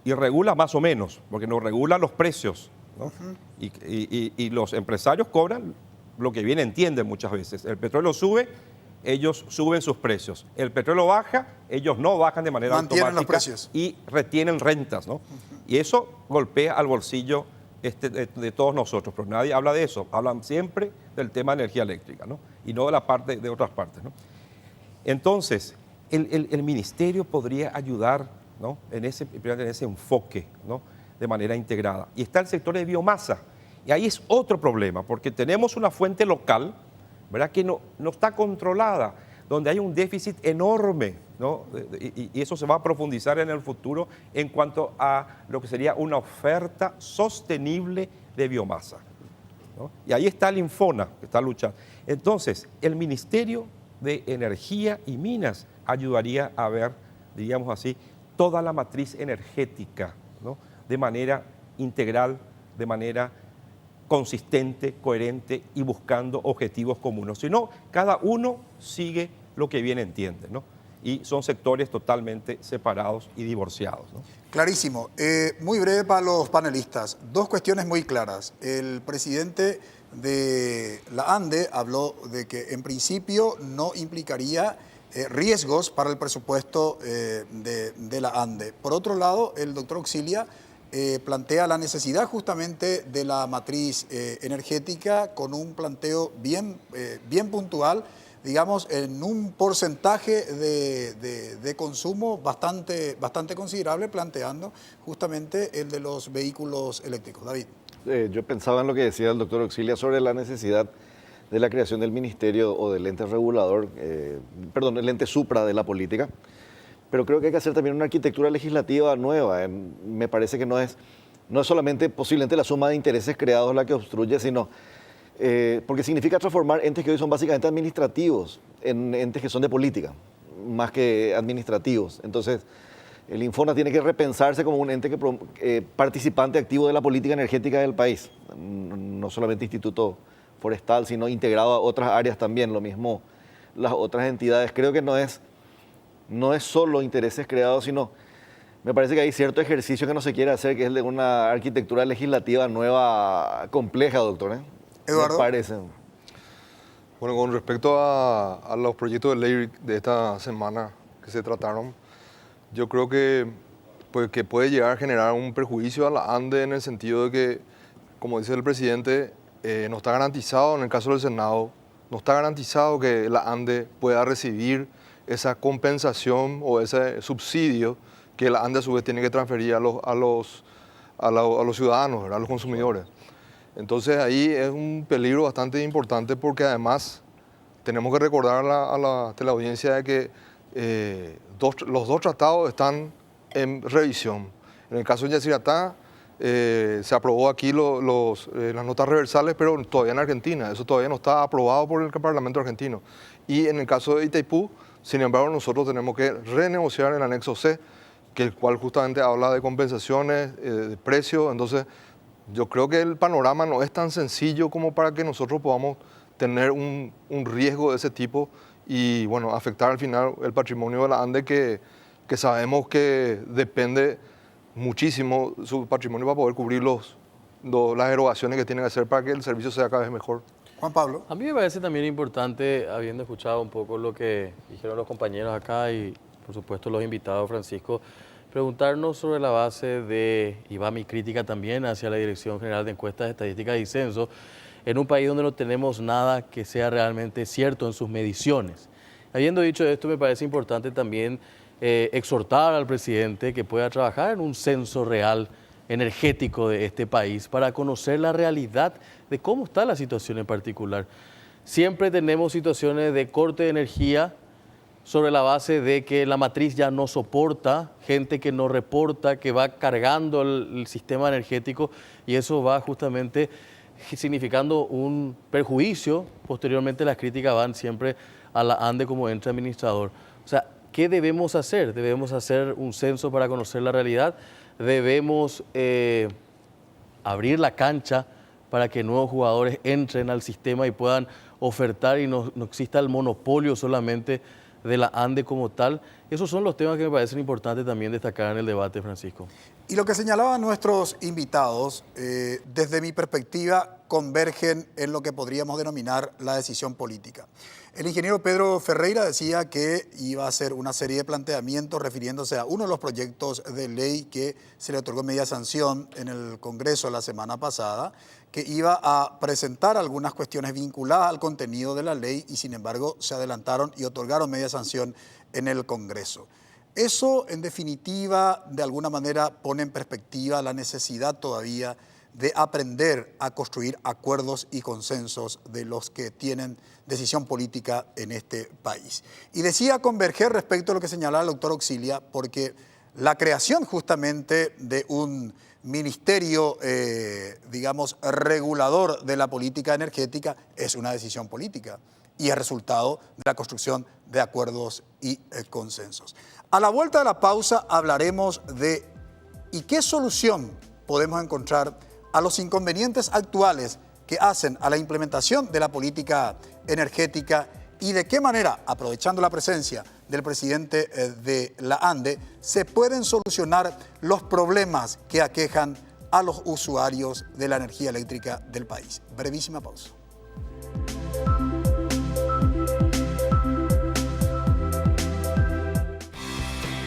Y regula más o menos, porque no regula los precios, ¿no? Y los empresarios cobran lo que bien entienden muchas veces. El petróleo sube, ellos suben sus precios. El petróleo baja, ellos no bajan de manera Mantienen automática los precios y retienen rentas, ¿no? Y eso golpea al bolsillo de todos nosotros, pero nadie habla de eso. Hablan siempre del tema de energía eléctrica, ¿no? Y no de la parte de otras partes, ¿no? Entonces, el ministerio podría ayudar, ¿no? en ese enfoque, ¿no? De manera integrada. Y está el sector de biomasa. Y ahí es otro problema, porque tenemos una fuente local, ¿verdad? Que no está controlada, donde hay un déficit enorme, ¿no? Y eso se va a profundizar en el futuro en cuanto a lo que sería una oferta sostenible de biomasa, ¿no? Y ahí está el Infona, que está luchando. Entonces, el Ministerio de Energía y Minas ayudaría a ver, diríamos así, toda la matriz energética, ¿no? De manera integral, de manera consistente, coherente y buscando objetivos comunes. Si no, cada uno sigue lo que bien entiende, ¿no? Y son sectores totalmente separados y divorciados, ¿no? Clarísimo. Muy breve para los panelistas. Dos cuestiones muy claras. El presidente de la ANDE habló de que en principio no implicaría riesgos para el presupuesto de la ANDE. Por otro lado, el doctor Auxilia plantea la necesidad justamente de la matriz energética con un planteo bien puntual, digamos, en un porcentaje de consumo bastante considerable, planteando justamente el de los vehículos eléctricos. David. Yo pensaba en lo que decía el doctor Auxilia sobre la necesidad de la creación del ministerio o del ente regulador, el ente supra de la política, pero creo que hay que hacer también una arquitectura legislativa nueva. Me parece que no es solamente posiblemente la suma de intereses creados la que obstruye, sino porque significa transformar entes que hoy son básicamente administrativos en entes que son de política, más que administrativos. Entonces, el Infona tiene que repensarse como un ente participante activo de la política energética del país, no solamente instituto forestal, sino integrado a otras áreas también. Lo mismo las otras entidades. Creo que no es solo intereses creados, sino me parece que hay cierto ejercicio que no se quiere hacer, que es el de una arquitectura legislativa nueva, compleja, doctor. Eduardo. Me parece. Bueno, con respecto a los proyectos de ley de esta semana que se trataron, yo creo que puede llegar a generar un perjuicio a la ANDE en el sentido de que, como dice el presidente, no está garantizado, en el caso del Senado, no está garantizado que la ANDE pueda recibir esa compensación o ese subsidio que la ANDE a su vez tiene que transferir a los ciudadanos, ¿verdad? A los consumidores. Entonces ahí es un peligro bastante importante porque además tenemos que recordar a la teleaudiencia de que los dos tratados están en revisión. En el caso de Yacyretá, se aprobó aquí las notas reversales, pero todavía en Argentina. Eso todavía no está aprobado por el Parlamento argentino. Y en el caso de Itaipú, sin embargo, nosotros tenemos que renegociar el anexo C, que el cual justamente habla de compensaciones, de precios. Entonces, yo creo que el panorama no es tan sencillo como para que nosotros podamos tener un riesgo de ese tipo y, bueno, afectar al final el patrimonio de la ANDE, que sabemos que depende muchísimo su patrimonio para poder cubrir las erogaciones que tienen que hacer para que el servicio sea cada vez mejor. Juan Pablo. A mí me parece también importante, habiendo escuchado un poco lo que dijeron los compañeros acá y por supuesto los invitados, Francisco, preguntarnos sobre la base de, y va mi crítica también hacia la Dirección General de Encuestas, Estadísticas y Censos, en un país donde no tenemos nada que sea realmente cierto en sus mediciones. Habiendo dicho esto, me parece importante también exhortar al presidente que pueda trabajar en un censo real energético de este país para conocer la realidad de cómo está la situación en particular. Siempre tenemos situaciones de corte de energía sobre la base de que la matriz ya no soporta, gente que no reporta, que va cargando el sistema energético y eso va justamente significando un perjuicio. Posteriormente las críticas van siempre a la ANDE como ente administrador. O sea, ¿qué debemos hacer? Debemos hacer un censo para conocer la realidad, debemos abrir la cancha para que nuevos jugadores entren al sistema y puedan ofertar y no exista el monopolio solamente de la ANDE como tal. Esos son los temas que me parecen importantes también destacar en el debate, Francisco. Y lo que señalaban nuestros invitados, desde mi perspectiva, convergen en lo que podríamos denominar la decisión política. El ingeniero Pedro Ferreira decía que iba a hacer una serie de planteamientos refiriéndose a uno de los proyectos de ley que se le otorgó media sanción en el Congreso la semana pasada, que iba a presentar algunas cuestiones vinculadas al contenido de la ley y sin embargo se adelantaron y otorgaron media sanción en el Congreso. Eso, en definitiva, de alguna manera pone en perspectiva la necesidad todavía de aprender a construir acuerdos y consensos de los que tienen decisión política en este país. Y decía converger respecto a lo que señalaba el doctor Auxilia, porque la creación justamente de un ministerio, digamos, regulador de la política energética es una decisión política y es resultado de la construcción de acuerdos y consensos. A la vuelta de la pausa hablaremos de ¿y qué solución podemos encontrar a los inconvenientes actuales que hacen a la implementación de la política energética y de qué manera, aprovechando la presencia del presidente de la ANDE, se pueden solucionar los problemas que aquejan a los usuarios de la energía eléctrica del país? Brevísima pausa.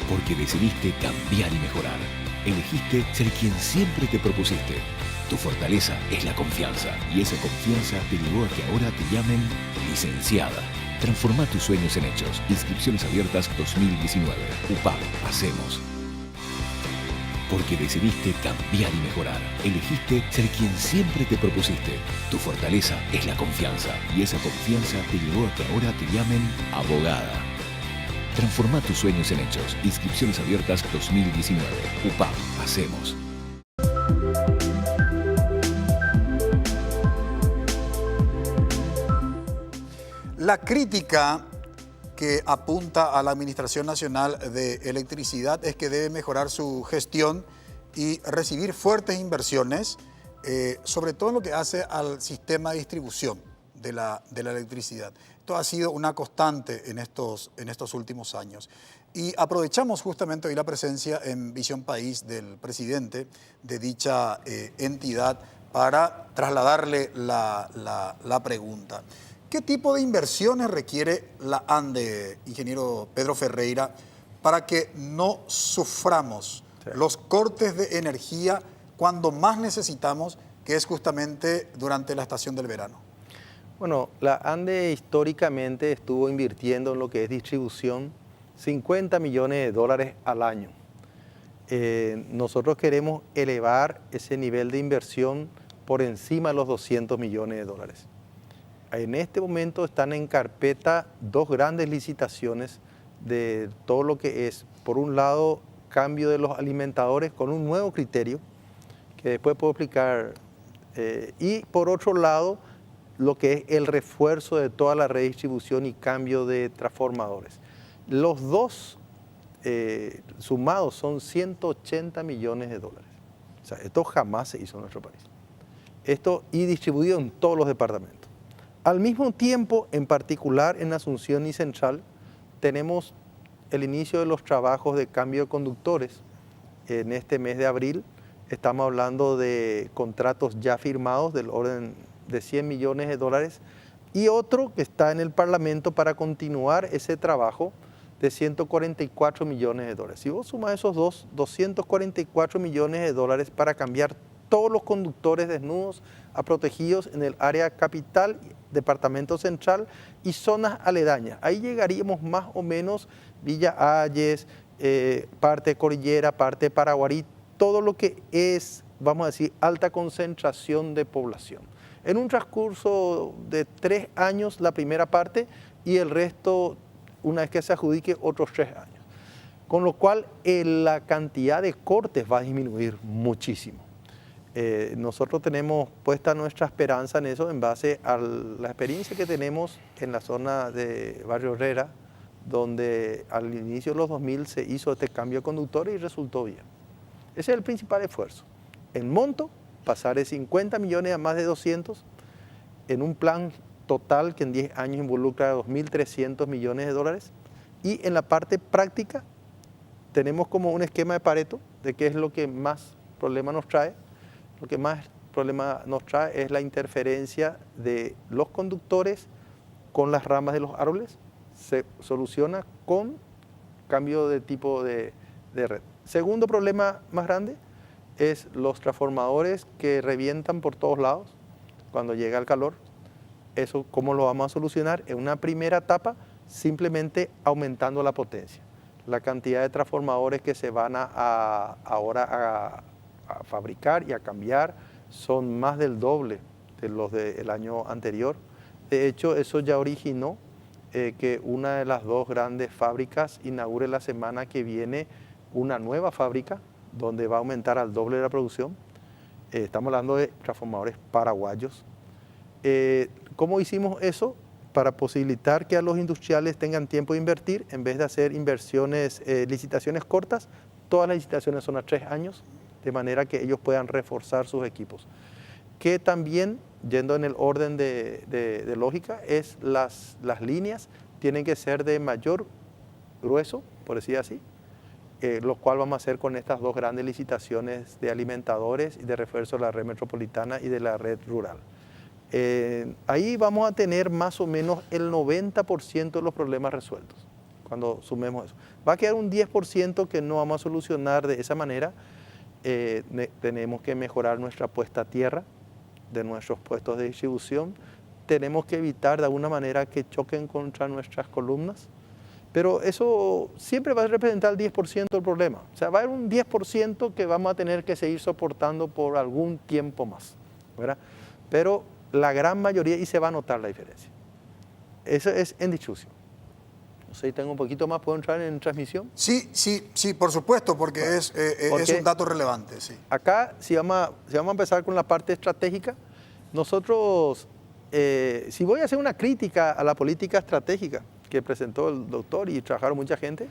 Porque decidiste cambiar y mejorar. Elegiste ser quien siempre te propusiste. Tu fortaleza es la confianza y esa confianza te llevó a que ahora te llamen licenciada. Transforma tus sueños en hechos. Inscripciones abiertas 2019. UPAP, hacemos. Porque decidiste cambiar y mejorar. Elegiste ser quien siempre te propusiste. Tu fortaleza es la confianza y esa confianza te llevó a que ahora te llamen abogada. Transforma tus sueños en hechos. Inscripciones abiertas 2019. UPAP, hacemos. La crítica que apunta a la Administración Nacional de Electricidad es que debe mejorar su gestión y recibir fuertes inversiones, sobre todo en lo que hace al sistema de distribución de la electricidad. Esto ha sido una constante en estos últimos años. Y aprovechamos justamente hoy la presencia en Visión País del presidente de dicha entidad para trasladarle la pregunta. ¿Qué tipo de inversiones requiere la ANDE, ingeniero Pedro Ferreira, para que no suframos los cortes de energía cuando más necesitamos, que es justamente durante la estación del verano? Bueno, la ANDE históricamente estuvo invirtiendo en lo que es distribución 50 millones de dólares al año. Nosotros queremos elevar ese nivel de inversión por encima de los 200 millones de dólares. En este momento están en carpeta dos grandes licitaciones de todo lo que es, por un lado, cambio de los alimentadores con un nuevo criterio, que después puedo explicar, y por otro lado, lo que es el refuerzo de toda la redistribución y cambio de transformadores. Los dos sumados son 180 millones de dólares. O sea, esto jamás se hizo en nuestro país. Esto y distribuido en todos los departamentos. Al mismo tiempo, en particular en Asunción y Central, tenemos el inicio de los trabajos de cambio de conductores. En este mes de abril estamos hablando de contratos ya firmados del orden de 100 millones de dólares y otro que está en el Parlamento para continuar ese trabajo de 144 millones de dólares. Si vos sumas esos dos, 244 millones de dólares para cambiar todos los conductores desnudos a protegidos en el área capital, departamento central y zonas aledañas. Ahí llegaríamos más o menos Villa Ayes, parte de Cordillera, parte de Paraguarí, todo lo que es, vamos a decir, alta concentración de población. En un transcurso de 3 años la primera parte y el resto, una vez que se adjudique, otros 3 años. Con lo cual la cantidad de cortes va a disminuir muchísimo. Nosotros tenemos puesta nuestra esperanza en eso en base a la experiencia que tenemos en la zona de Barrio Herrera, donde al inicio de los 2000 se hizo este cambio de conductores y resultó bien. Ese es el principal esfuerzo. En monto, pasar de 50 millones a más de 200, en un plan total que en 10 años involucra 2.300 millones de dólares. Y en la parte práctica, tenemos como un esquema de Pareto de qué es lo que más problema nos trae. Lo que más problema nos trae es la interferencia de los conductores con las ramas de los árboles. Se soluciona con cambio de tipo de red. Segundo problema más grande es los transformadores que revientan por todos lados cuando llega el calor. Eso, ¿cómo lo vamos a solucionar? En una primera etapa, simplemente aumentando la potencia. La cantidad de transformadores que se van ahora a fabricar y a cambiar son más del doble de los del año anterior. De hecho, eso ya originó que una de las dos grandes fábricas inaugure la semana que viene una nueva fábrica donde va a aumentar al doble la producción. Estamos hablando de transformadores paraguayos. ¿Cómo hicimos eso? Para posibilitar que a los industriales tengan tiempo de invertir, en vez de hacer inversiones, licitaciones cortas, todas las licitaciones son a 3 años, de manera que ellos puedan reforzar sus equipos. Que también, yendo en el orden de lógica, es las líneas tienen que ser de mayor grueso, por decir así, lo cual vamos a hacer con estas dos grandes licitaciones de alimentadores y de refuerzo de la red metropolitana y de la red rural. Ahí vamos a tener más o menos el 90% de los problemas resueltos, cuando sumemos eso. Va a quedar un 10% que no vamos a solucionar de esa manera. Tenemos que mejorar nuestra puesta a tierra de nuestros puestos de distribución. Tenemos que evitar de alguna manera que choquen contra nuestras columnas. Pero eso siempre va a representar el 10% del problema. O sea, va a haber un 10% que vamos a tener que seguir soportando por algún tiempo más, ¿verdad? Pero la gran mayoría, y se va a notar la diferencia. Eso es en distribución. No sé si tengo un poquito más, ¿puedo entrar en transmisión? Sí, por supuesto, porque bueno, es un dato relevante. Sí. Acá, si vamos a empezar con la parte estratégica, nosotros, si voy a hacer una crítica a la política estratégica que presentó el doctor y trabajaron mucha gente,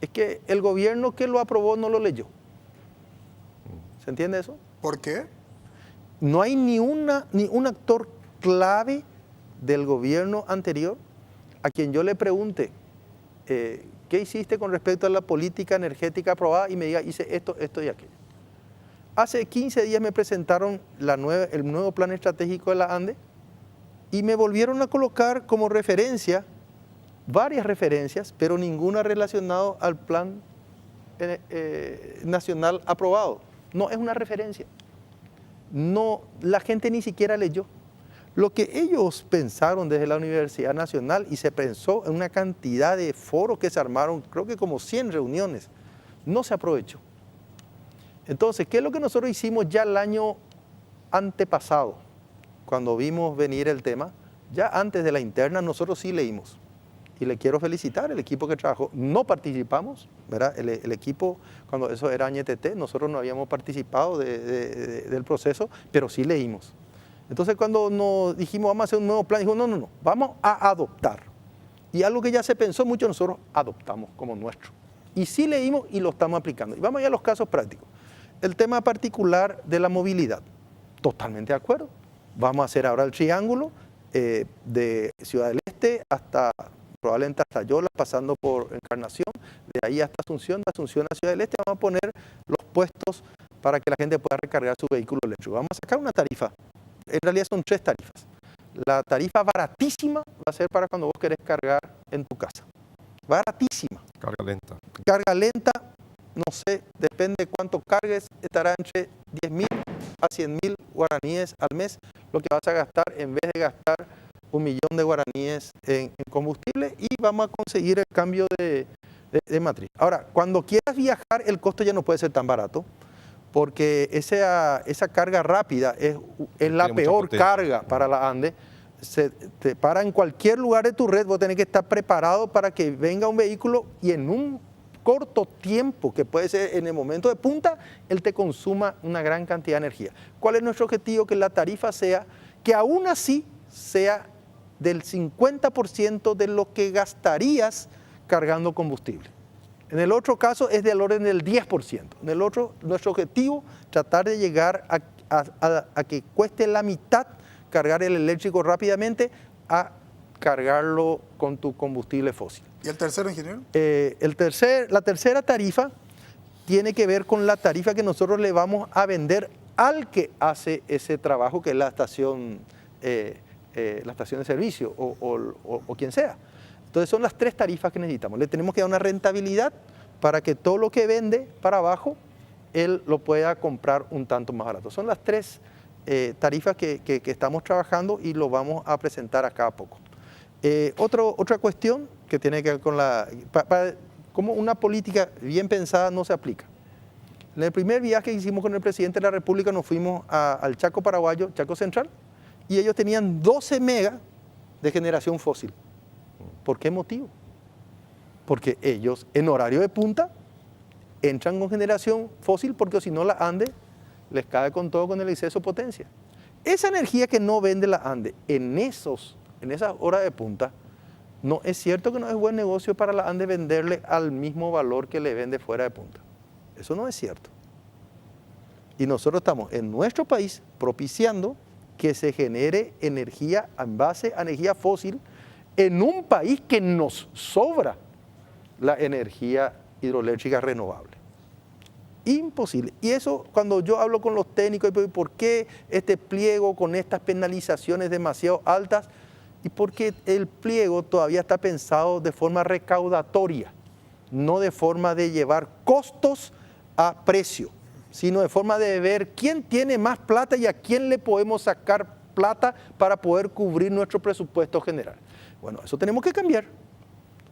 es que el gobierno que lo aprobó no lo leyó. ¿Se entiende eso? ¿Por qué? No hay ni un actor clave del gobierno anterior a quien yo le pregunte, ¿qué hiciste con respecto a la política energética aprobada? Y me diga, hice esto, esto y aquello. Hace 15 días me presentaron el nuevo plan estratégico de la ANDE y me volvieron a colocar como referencia, varias referencias, pero ninguna relacionada al plan nacional aprobado. No es una referencia. No, la gente ni siquiera leyó. Lo que ellos pensaron desde la Universidad Nacional, y se pensó en una cantidad de foros que se armaron, creo que como 100 reuniones, no se aprovechó. Entonces, ¿qué es lo que nosotros hicimos ya el año antepasado? Cuando vimos venir el tema, ya antes de la interna, nosotros sí leímos. Y le quiero felicitar al equipo que trabajó. No participamos, ¿verdad? El equipo, cuando eso era NTT, nosotros no habíamos participado del proceso, pero sí leímos. Entonces, cuando nos dijimos, vamos a hacer un nuevo plan, dijimos, no, vamos a adoptar. Y algo que ya se pensó mucho, nosotros adoptamos como nuestro. Y sí leímos y lo estamos aplicando. Y vamos ya a los casos prácticos. El tema particular de la movilidad. Totalmente de acuerdo. Vamos a hacer ahora el triángulo de Ciudad del Este hasta, probablemente hasta Yola, pasando por Encarnación, de ahí hasta Asunción, de Asunción a Ciudad del Este. Vamos a poner los puestos para que la gente pueda recargar su vehículo eléctrico. Vamos a sacar una tarifa. En realidad son 3 tarifas. La tarifa baratísima va a ser para cuando vos querés cargar en tu casa. Baratísima. Carga lenta. Carga lenta, no sé, depende de cuánto cargues, estará entre 10.000 a 100.000 guaraníes al mes, lo que vas a gastar en vez de gastar 1 millón de guaraníes en combustible, y vamos a conseguir el cambio de matriz. Ahora, cuando quieras viajar, el costo ya no puede ser tan barato, porque esa carga rápida es la peor carga para la ANDE. Te para en cualquier lugar de tu red, vos tenés que estar preparado para que venga un vehículo y en un corto tiempo, que puede ser en el momento de punta, él te consuma una gran cantidad de energía. ¿Cuál es nuestro objetivo? Que la tarifa sea, que aún así sea del 50% de lo que gastarías cargando combustible. En el otro caso es del orden del 10%. En el otro, nuestro objetivo, tratar de llegar a que cueste la mitad cargar el eléctrico rápidamente a cargarlo con tu combustible fósil. ¿Y el tercero, ingeniero? La tercera tarifa tiene que ver con la tarifa que nosotros le vamos a vender al que hace ese trabajo, que es la estación de servicio o quien sea. Entonces son las 3 tarifas que necesitamos. Le tenemos que dar una rentabilidad para que todo lo que vende para abajo, él lo pueda comprar un tanto más barato. Son las 3 tarifas que estamos trabajando y lo vamos a presentar acá a poco. Otra cuestión que tiene que ver con cómo una política bien pensada no se aplica. En el primer viaje que hicimos con el presidente de la República nos fuimos al Chaco paraguayo, Chaco Central, y ellos tenían 12 megas de generación fósil. ¿Por qué motivo? Porque ellos en horario de punta entran con generación fósil, porque si no la ANDE les cae con todo con el exceso de potencia. Esa energía que no vende la ANDE en esas horas de punta, no es cierto que no es buen negocio para la ANDE venderle al mismo valor que le vende fuera de punta. Eso no es cierto. Y nosotros estamos en nuestro país propiciando que se genere energía en base a energía fósil en un país que nos sobra la energía hidroeléctrica renovable. Imposible. Y eso, cuando yo hablo con los técnicos, ¿por qué este pliego con estas penalizaciones demasiado altas? Y porque el pliego todavía está pensado de forma recaudatoria, no de forma de llevar costos a precio, sino de forma de ver quién tiene más plata y a quién le podemos sacar plata para poder cubrir nuestro presupuesto general. Bueno, eso tenemos que cambiar,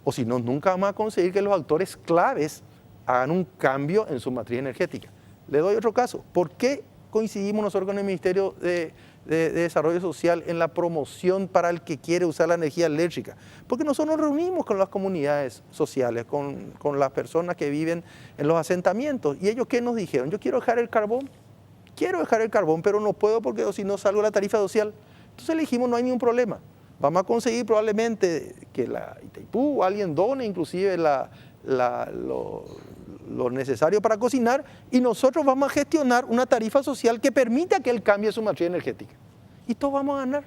o si no, nunca vamos a conseguir que los actores claves hagan un cambio en su matriz energética. Le doy otro caso. ¿Por qué coincidimos nosotros con el Ministerio de Desarrollo Social en la promoción para el que quiere usar la energía eléctrica? Porque nosotros nos reunimos con las comunidades sociales, con las personas que viven en los asentamientos. ¿Y ellos qué nos dijeron? Yo quiero dejar el carbón, pero no puedo porque si no salgo de la tarifa social. Entonces le dijimos, no hay ningún problema. Vamos a conseguir probablemente que la Itaipú o alguien done inclusive lo necesario para cocinar, y nosotros vamos a gestionar una tarifa social que permita que él cambie su matriz energética. Y todos vamos a ganar.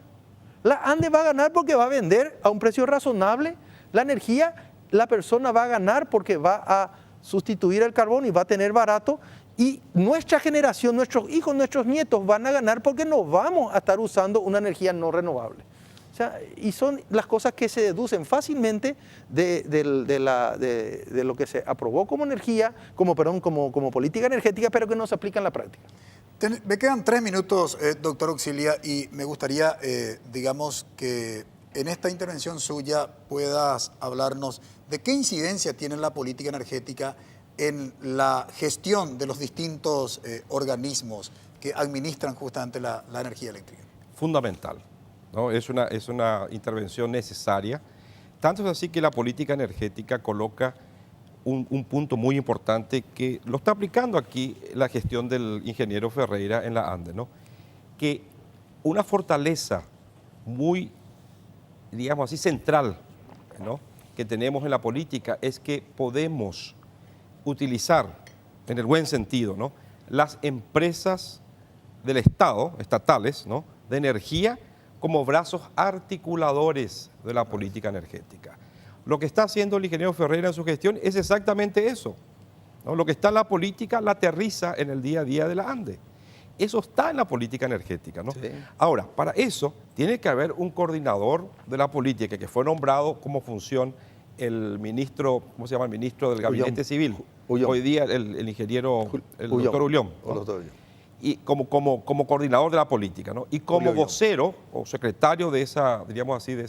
La ANDE va a ganar porque va a vender a un precio razonable la energía, la persona va a ganar porque va a sustituir el carbón y va a tener barato, y nuestra generación, nuestros hijos, nuestros nietos van a ganar porque no vamos a estar usando una energía no renovable. O sea, y son las cosas que se deducen fácilmente de lo que se aprobó como energía, como política energética, pero que no se aplica en la práctica. Me quedan 3 minutos, doctor Auxilia, y me gustaría, digamos, que en esta intervención suya puedas hablarnos de qué incidencia tiene la política energética en la gestión de los distintos organismos que administran justamente la energía eléctrica. Fundamental, ¿no? Es una intervención necesaria. Tanto es así que la política energética coloca un punto muy importante que lo está aplicando aquí la gestión del ingeniero Ferreira en la ANDE, ¿no? Que una fortaleza muy, digamos así, central, ¿no?, que tenemos en la política es que podemos utilizar, en el buen sentido, ¿no?, las empresas del Estado, estatales, ¿no?, de energía, como brazos articuladores de la política energética. Lo que está haciendo el ingeniero Ferreira en su gestión es exactamente eso, ¿no? Lo que está en la política la aterriza en el día a día de la ANDE. Eso está en la política energética, ¿no? Sí. Ahora, para eso tiene que haber un coordinador de la política que fue nombrado como función el ministro, ¿cómo se llama? El ministro del Gabinete Civil. Ullón. Hoy día el ingeniero, el doctor Ullón, ¿no? Y como coordinador de la política, ¿no? Y como vocero o secretario de esa, diríamos así, de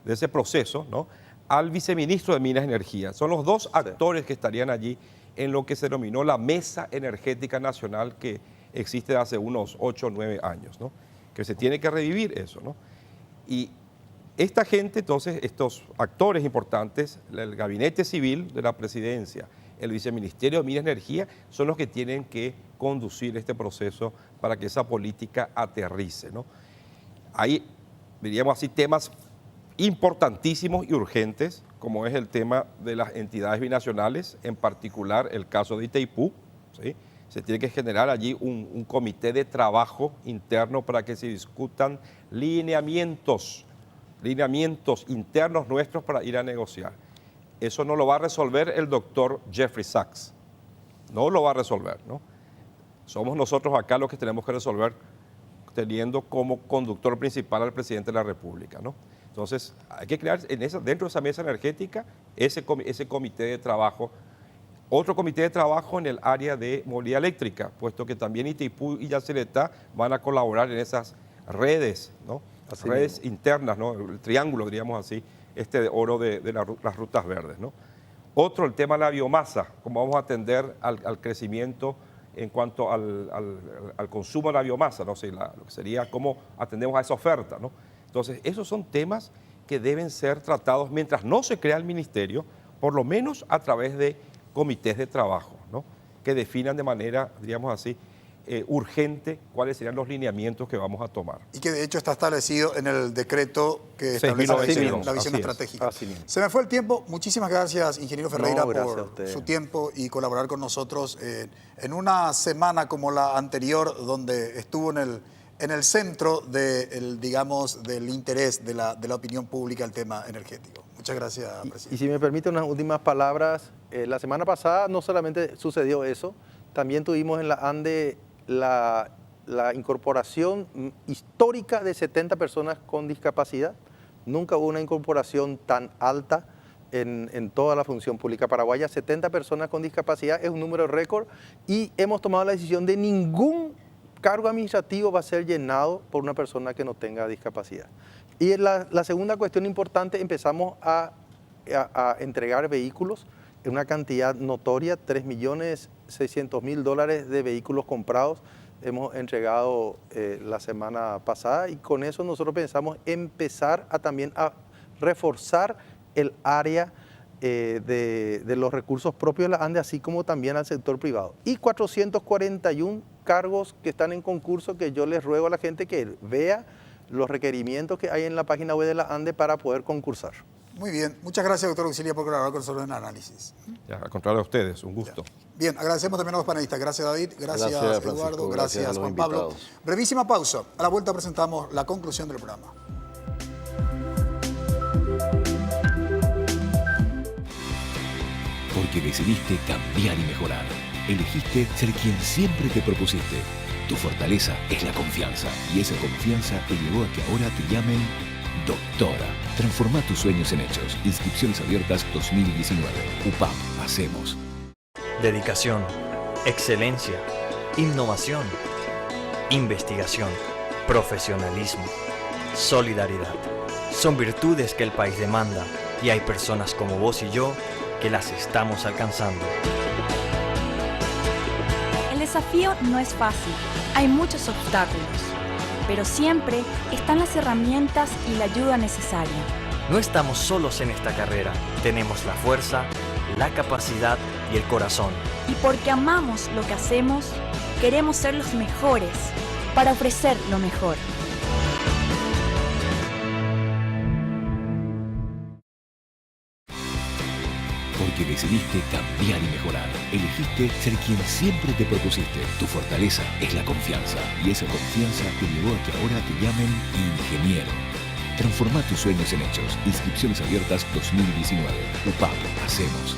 ese proceso, ¿no?, al viceministro de Minas y Energía. Son los dos actores que estarían allí en lo que se denominó la Mesa Energética Nacional, que existe de hace unos 8 o 9 años, ¿no?, que se tiene que revivir eso, ¿no? Y esta gente, entonces, estos actores importantes, el Gabinete Civil de la Presidencia, el Viceministerio de Minas y Energía, son los que tienen que conducir este proceso para que esa política aterrice, ¿no? Hay, diríamos así, temas importantísimos y urgentes, como es el tema de las entidades binacionales, en particular el caso de Itaipú, ¿sí? Se tiene que generar allí un comité de trabajo interno para que se discutan lineamientos internos nuestros para ir a negociar. Eso no lo va a resolver el doctor Jeffrey Sachs, no lo va a resolver, ¿no? Somos nosotros acá los que tenemos que resolver, teniendo como conductor principal al presidente de la República, ¿no? Entonces, hay que crear dentro de esa mesa energética ese comité de trabajo, otro comité de trabajo en el área de movilidad eléctrica, puesto que también Itaipú y Yacyretá van a colaborar en esas redes, ¿no? Así redes mismo. Internas, ¿no? El triángulo, diríamos así, de oro de las rutas verdes, ¿no? Otro, el tema de la biomasa, cómo vamos a atender al crecimiento en cuanto al consumo de la biomasa, ¿no? O sea, lo que sería cómo atendemos a esa oferta, ¿no? Entonces, esos son temas que deben ser tratados mientras no se crea el ministerio, por lo menos a través de comités de trabajo, ¿no?, que definan de manera, diríamos así, urgente cuáles serían los lineamientos que vamos a tomar. Y que de hecho está establecido en el decreto que establece la visión estratégica. Se me fue el tiempo. Muchísimas gracias, ingeniero Ferreira, por su tiempo y colaborar con nosotros en una semana como la anterior, donde estuvo en el centro del interés de la opinión pública el tema energético. Muchas gracias, presidente. Y si me permite unas últimas palabras, la semana pasada no solamente sucedió eso, también tuvimos en la ANDE la incorporación histórica de 70 personas con discapacidad. Nunca hubo una incorporación tan alta en toda la función pública paraguaya. 70 personas con discapacidad es un número récord, y hemos tomado la decisión de ningún cargo administrativo va a ser llenado por una persona que no tenga discapacidad. Y la segunda cuestión importante, empezamos a entregar vehículos en una cantidad notoria, $3.600.000 de vehículos comprados hemos entregado la semana pasada, y con eso nosotros pensamos empezar también a reforzar el área de los recursos propios de la ANDE, así como también al sector privado. Y 441 cargos que están en concurso, que yo les ruego a la gente que vea los requerimientos que hay en la página web de la ANDE para poder concursar. Muy bien. Muchas gracias, doctor Auxilia, por colaborar con nosotros en el análisis. Ya, al contrario a ustedes, un gusto. Ya. Bien, agradecemos también a los panelistas. Gracias, David. Gracias Eduardo. Gracias Juan Pablo. Brevísima pausa. A la vuelta presentamos la conclusión del programa. Porque decidiste cambiar y mejorar. Elegiste ser quien siempre te propusiste. Tu fortaleza es la confianza. Y esa confianza te llevó a que ahora te llamen Doctora. Transforma tus sueños en hechos. Inscripciones abiertas 2019. UPAP. Hacemos. Dedicación, excelencia, innovación, investigación, profesionalismo, solidaridad. Son virtudes que el país demanda y hay personas como vos y yo que las estamos alcanzando. El desafío no es fácil, hay muchos obstáculos, pero siempre están las herramientas y la ayuda necesaria. No estamos solos en esta carrera, tenemos la fuerza, la capacidad y el corazón. Y porque amamos lo que hacemos, queremos ser los mejores para ofrecer lo mejor. Porque decidiste cambiar y mejorar. Elegiste ser quien siempre te propusiste. Tu fortaleza es la confianza. Y esa confianza te llevó a que ahora te llamen ingeniero. Transforma tus sueños en hechos. Inscripciones abiertas 2019. UPAP. Hacemos.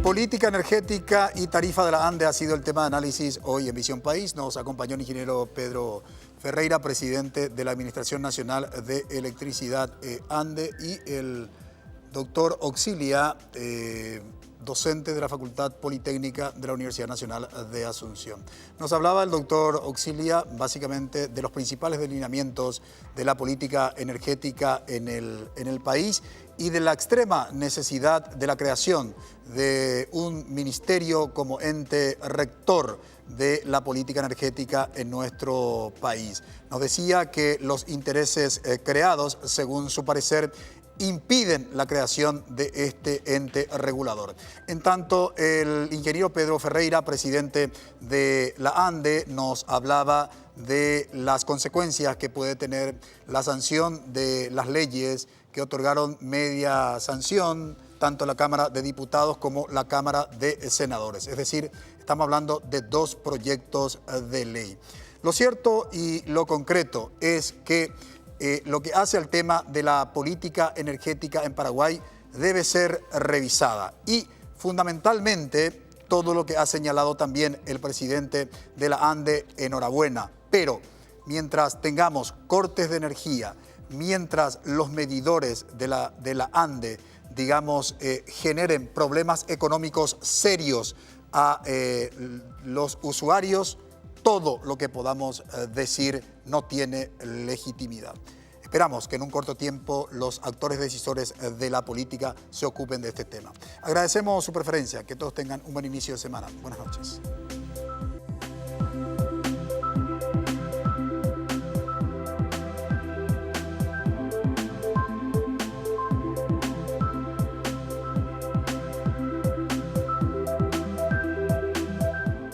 Política energética y tarifa de la ANDE ha sido el tema de análisis hoy en Visión País. Nos acompañó el ingeniero Pedro Ferreira, presidente de la Administración Nacional de Electricidad ANDE, y el doctor Oxilia, docente de la Facultad Politécnica de la Universidad Nacional de Asunción. Nos hablaba el doctor Oxilia básicamente de los principales delineamientos de la política energética en el país y de la extrema necesidad de la creación de un ministerio como ente rector de la política energética en nuestro país. Nos decía que los intereses creados, según su parecer, impiden la creación de este ente regulador. En tanto, el ingeniero Pedro Ferreira, presidente de la ANDE, nos hablaba de las consecuencias que puede tener la sanción de las leyes que otorgaron media sanción, tanto la Cámara de Diputados como la Cámara de Senadores. Es decir, estamos hablando de dos proyectos de ley. Lo cierto y lo concreto es que lo que hace al tema de la política energética en Paraguay debe ser revisada. Y fundamentalmente, todo lo que ha señalado también el presidente de la ANDE, enhorabuena. Pero mientras tengamos cortes de energía, mientras los medidores de la ANDE, digamos, generen problemas económicos serios a los usuarios, todo lo que podamos decir no tiene legitimidad. Esperamos que en un corto tiempo los actores decisores de la política se ocupen de este tema. Agradecemos su preferencia, que todos tengan un buen inicio de semana. Buenas noches.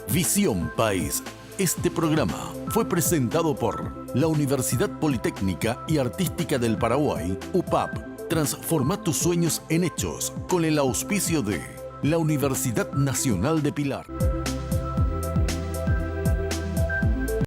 Visión País. Este programa fue presentado por la Universidad Politécnica y Artística del Paraguay, UPAP. Transforma tus sueños en hechos con el auspicio de la Universidad Nacional de Pilar.